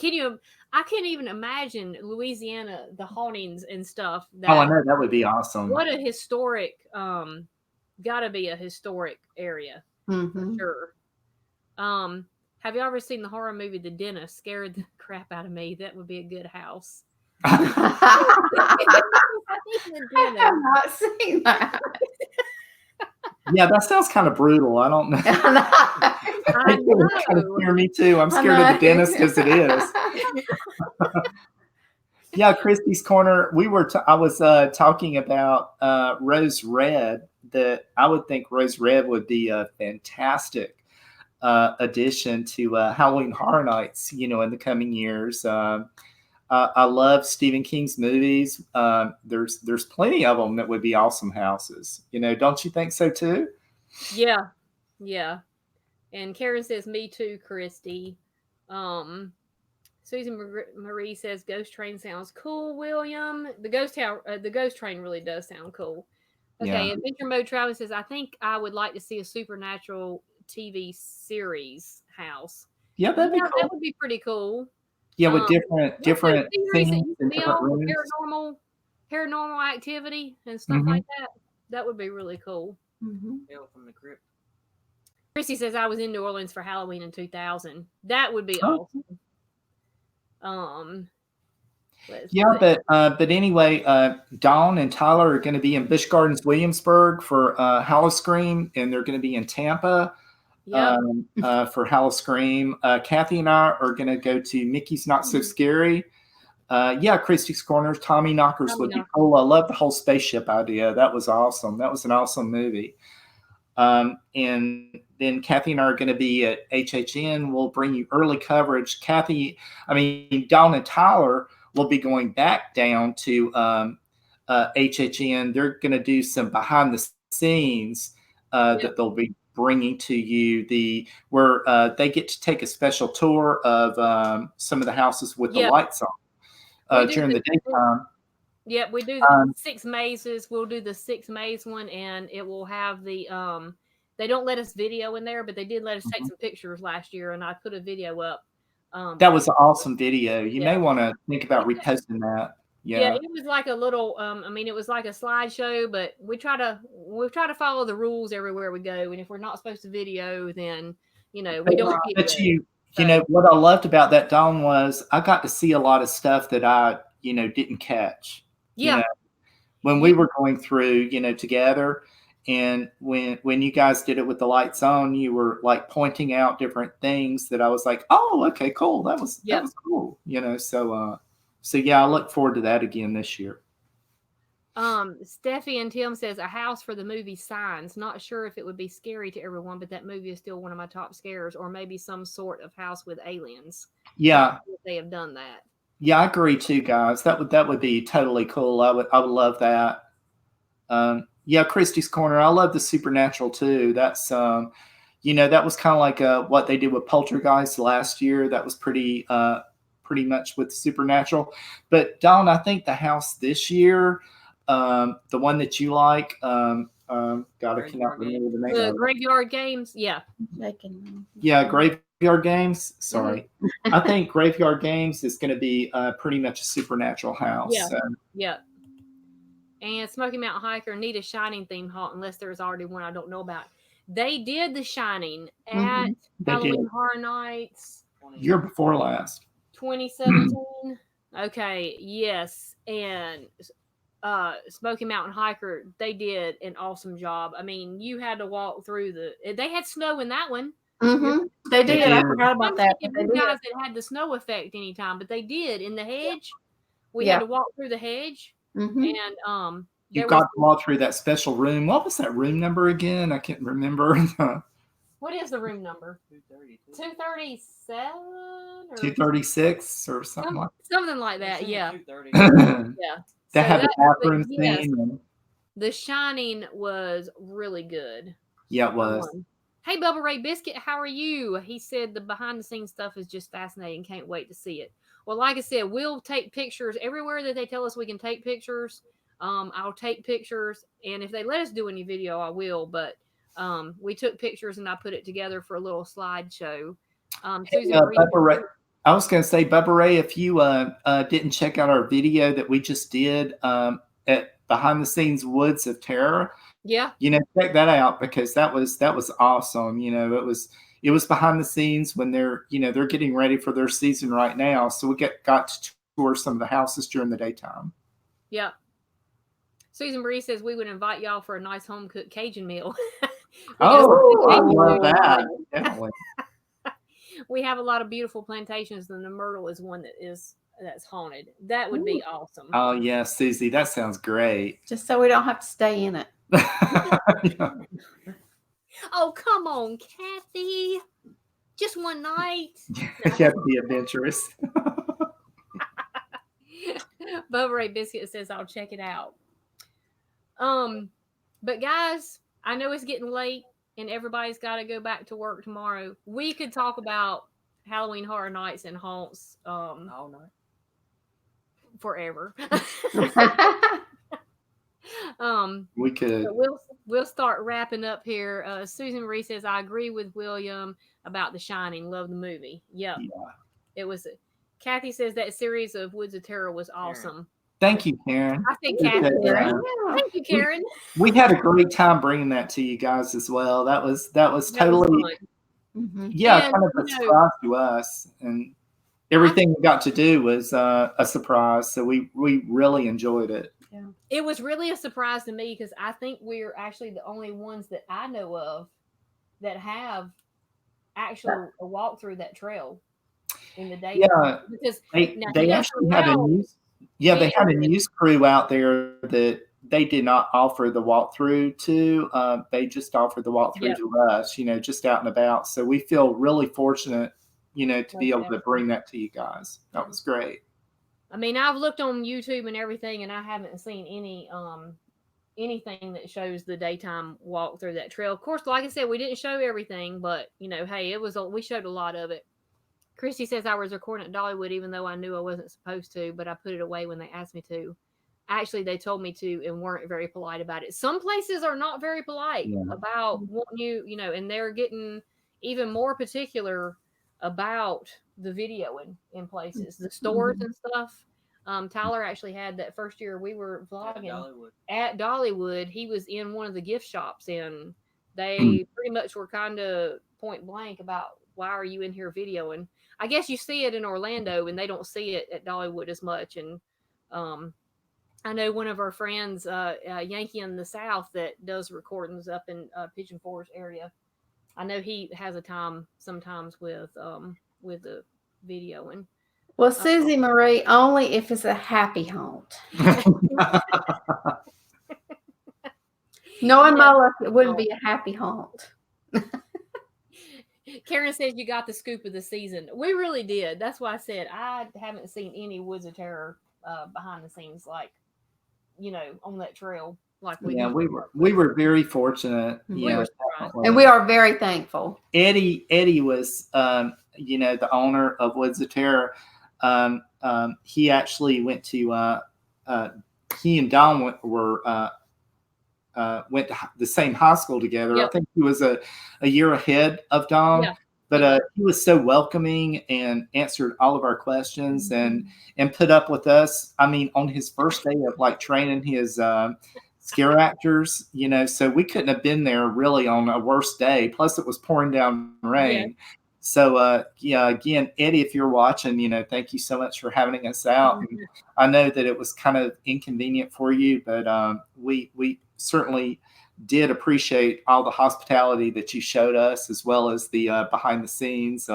can't even imagine Louisiana, the hauntings and stuff. I know, that would be awesome. What a historic, gotta be a historic area. For sure. Have you ever seen the horror movie The Dentist? Scared the crap out of me. That would be a good house. I have not seen that. Yeah, that sounds kind of brutal. I don't know. I know. It kind of scare me too. I'm scared of the dentist as it is. Yeah, Christy's Corner. I was talking about Rose Red. That I would think Rose Red would be a fantastic addition to Halloween Horror Nights. In the coming years. I love Stephen King's movies. There's plenty of them that would be awesome houses. Don't you think so too? Yeah. And Karen says, "Me too, Christy." Susan Marie says, "Ghost Train sounds cool." William, the Ghost Train really does sound cool. Okay, yeah. Adventure Mode Travis says, "I think I would like to see a supernatural TV series house." Yeah, that'd be cool. That would be pretty cool. Yeah, with different things in be different all rooms. paranormal activity and stuff Mm-hmm. like that. That would be really cool. Tale from the Crypt. Chrissy says I was in New Orleans for Halloween in 2000. That would be Oh. awesome. Yeah, but anyway, Dawn and Tyler are going to be in Busch Gardens, Williamsburg for Howl-O-Scream, and they're going to be in Tampa for Howl-O-Scream. Cathy and I are going to go to Mickey's Not So Scary. Yeah, Christie's Corners, Tommy Knockers would be cool. I love the whole spaceship idea. That was awesome. That was an awesome movie. And then Cathy and I are going to be at HHN. We'll bring you early coverage. Dawn and Tyler will be going back down to HHN. They're going to do some behind the scenes that they'll be bringing to you. Where they get to take a special tour of some of the houses with the lights on during the daytime. Yep, we do the 6 mazes. We'll do the 6 maze one, and it will have the they don't let us video in there, but they did let us take some pictures last year, and I put a video up. That was an awesome video. You may want to think about reposting that. Yeah, it was like a little it was like a slideshow, but we try to follow the rules everywhere we go, and if we're not supposed to video, then we don't video. But you know what I loved about that, Dawn, was I got to see a lot of stuff that I didn't catch. Yeah. When we were going through, together, and when you guys did it with the lights on, you were like pointing out different things that I was like, oh, okay, cool. That was cool. So yeah, I look forward to that again this year. Steffi and Tim says a house for the movie Signs. Not sure if it would be scary to everyone, but that movie is still one of my top scares, or maybe some sort of house with aliens. Yeah. They have done that. Yeah, I agree too, guys. That would be totally cool. I would love that. Yeah, Christie's Corner. I love the supernatural too. That's that was kind of like what they did with Poltergeist last year. That was pretty much with supernatural. But Dawn, I think the house this year, the one that you like, I cannot remember the name. The Graveyard Games. Yeah. Yeah, Graveyard Games. Sorry. I think Graveyard Games is going to be pretty much a supernatural house. Yeah. Yeah. And Smoky Mountain Hiker need a Shining theme haunt unless there's already one I don't know about. They did the Shining at Halloween Horror Nights. Year before last. 2017. Okay. Yes. And Smoky Mountain Hiker, they did an awesome job. I mean, you had to walk through they had snow in that one. They did. I forgot about that. You guys that had the snow effect anytime, but they did in the hedge. We had to walk through the hedge, and you got to walk through that special room. What was that room number again? I can't remember. What is the room number? 237 or 236 or something like that. Yeah. Yeah. They have a bathroom scene. The Shining was really good. Yeah, it was. Hey, Bubba Ray Biscuit, how are you? He said the behind-the-scenes stuff is just fascinating. Can't wait to see it. Well, like I said, we'll take pictures everywhere that they tell us we can take pictures. I'll take pictures, and if they let us do any video, I will. But we took pictures, and I put it together for a little slideshow. Bubba Ray, I was going to say, Bubba Ray, if you didn't check out our video that we just did at Behind the Scenes Woods of Terror, check that out, because that was awesome. It was behind the scenes when they're getting ready for their season right now. So we got to tour some of the houses during the daytime. Yeah. Susan Marie says we would invite y'all for a nice home cooked Cajun meal. I love that. Definitely. We have a lot of beautiful plantations, and the Myrtle is one that's haunted. That would be awesome. Oh yeah, Susie, that sounds great. Just so we don't have to stay in it. Oh, come on, Cathy. Just one night. You have to be adventurous. Bubba Ray Biscuit says I'll check it out. But guys, I know it's getting late and everybody's got to go back to work tomorrow. We could talk about Halloween Horror Nights and haunts all night. Forever. We could. We'll start wrapping up here. Susan Marie says I agree with William about The Shining. Love the movie. Yep. Yeah. It was. Cathy says that series of Woods of Terror was awesome. Thank you, Karen. I think Cathy. Yeah. Thank you, Karen. We had a great time bringing that to you guys as well. That was totally, Mhm. yeah, And, kind of a surprise to us, and everything we got to do was a surprise. So we really enjoyed it. Yeah. It was really a surprise to me because I think we're actually the only ones that I know of that have actual a walk through that trail in the day. Yeah, Because they actually had a news. Yeah, they had a news crew out there that they did not offer the walkthrough to. They just offered the walkthrough to us, just out and about. So we feel really fortunate, to be able to bring that to you guys. That was great. I mean, I've looked on YouTube and everything, and I haven't seen anything that shows the daytime walk through that trail. Of course, like I said, we didn't show everything, but hey, we showed a lot of it. Christy says I was recording at Dollywood even though I knew I wasn't supposed to, but I put it away when they asked me to. Actually, they told me to and weren't very polite about it. Some places are not very polite about wanting you, and they're getting even more particular about the videoing in places, the stores and stuff. Tyler actually had that first year we were vlogging at Dollywood. He was in one of the gift shops and they pretty much were kind of point blank about why are you in here videoing? I guess you see it in Orlando and they don't see it at Dollywood as much. And I know one of our friends, Yankee in the South, that does recordings up in Pigeon Forge area. I know he has a time sometimes with the videoing. Well, Susie Marie, only if it's a happy haunt. Knowing my luck, it wouldn't be a happy haunt. Karen says you got the scoop of the season. We really did. That's why I said I haven't seen any Woods of Terror behind the scenes on that trail like we did. We were very fortunate. And we are very thankful. Eddie was the owner of Woods of Terror. He actually went to he and Don went to the same high school together. Yep. I think he was a year ahead of Don. Yeah. But he was so welcoming and answered all of our questions and put up with us. I mean, on his first day of training his scare actors, so we couldn't have been there really on a worse day. Plus it was pouring down rain. Yeah. So, again, Eddie, if you're watching, thank you so much for having us out. And I know that it was kind of inconvenient for you, but we certainly did appreciate all the hospitality that you showed us, as well as the behind the scenes.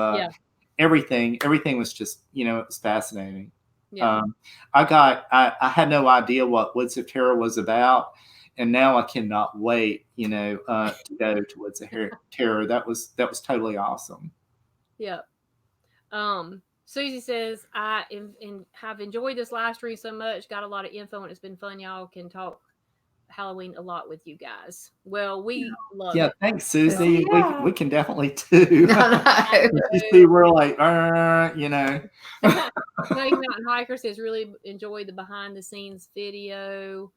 Everything was just, it was fascinating. Yeah. I had no idea what Woods of Terror was about. And now I cannot wait, to go to Woods of Terror. That was totally awesome. Yeah. Susie says, I have enjoyed this live stream so much. Got a lot of info and it's been fun. Y'all can talk Halloween a lot with you guys. Well, we love it. Yeah, thanks, Susie. Yeah. We can definitely too. You see, we're like, Snake Mountain Hiker says really enjoyed the behind the scenes video.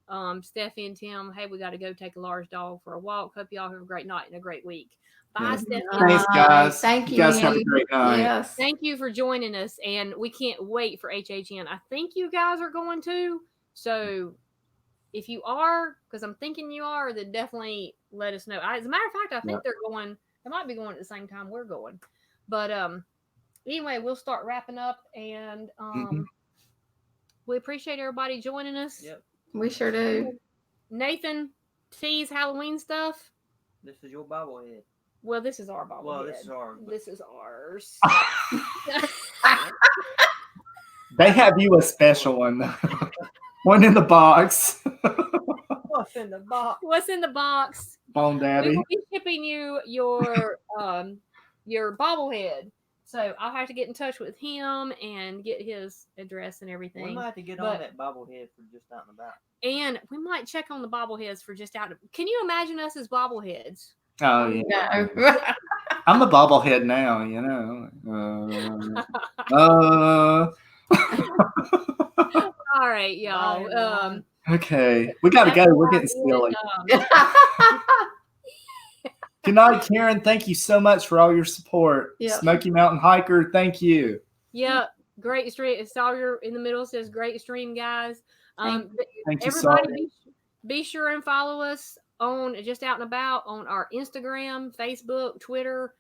Steffi and Tim, hey, we got to go take a large dog for a walk. Hope y'all have a great night and a great week. Bye, Steffi. Thanks, guys. Thank you. You guys have a great night. Yes. Thank you for joining us, and we can't wait for HHN. I think you guys are going to. So if you are, because I'm thinking you are, then definitely let us know. As a matter of fact, I think they're going. They might be going at the same time we're going. But anyway, we'll start wrapping up, and we appreciate everybody joining us. Yep. We sure do. Nathan, tease Halloween stuff. This is your bobblehead. Well, this is our bobblehead. Well, this is ours. This is ours. They have you a special one. One in the box. What's in the box? What's in the box? Bonedaddy. We will be shipping you your bobblehead. So I'll have to get in touch with him and get his address and everything. We might have to get on that bobblehead for just out and about. And we might check on the bobbleheads for just out. Can you imagine us as bobbleheads? Oh, yeah. No. I'm a bobblehead now, All right, y'all. Okay. We got to go. We're getting silly. Good night, Karen. Thank you so much for all your support. Yep. Smoky Mountain Hiker, thank you. Yeah. Great stream. Sawyer in the middle says great stream, guys. Thank Thank you, Everybody be sure and follow us on Just Out and About on our Instagram, Facebook, Twitter.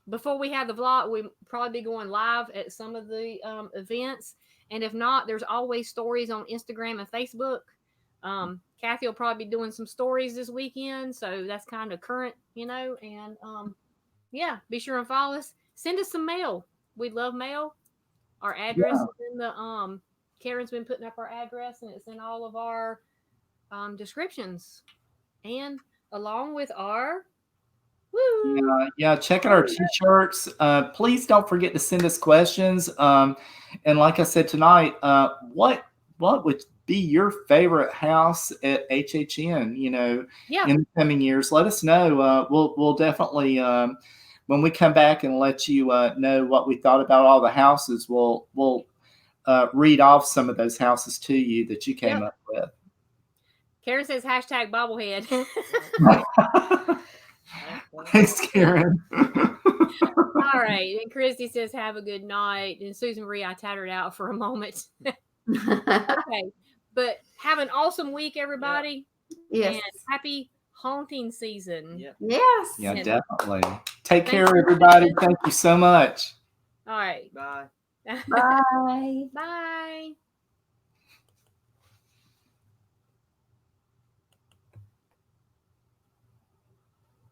Before we have the vlog, we probably be going live at some of the events. And if not, there's always stories on Instagram and Facebook. Cathy will probably be doing some stories this weekend. So that's kind of current, and yeah, be sure and follow us. Send us some mail. We'd love mail. Our address is in the Karen's been putting up our address, and it's in all of our descriptions, and along with our check out our t-shirts. Please don't forget to send us questions. And like I said tonight, what would be your favorite house at HHN? In the coming years, let us know. We'll definitely when we come back and let you know what we thought about all the houses. We'll read off some of those houses to you that you came up with. Karen says #bobblehead. Thanks, Karen. All right. And Christy says, have a good night. And Susan Marie, I tattered out for a moment. Okay. But have an awesome week, everybody. Yes. And happy haunting season. Yep. Yes. Yeah, definitely. Take care, everybody. Thank you so much. All right. Bye. Bye. Bye.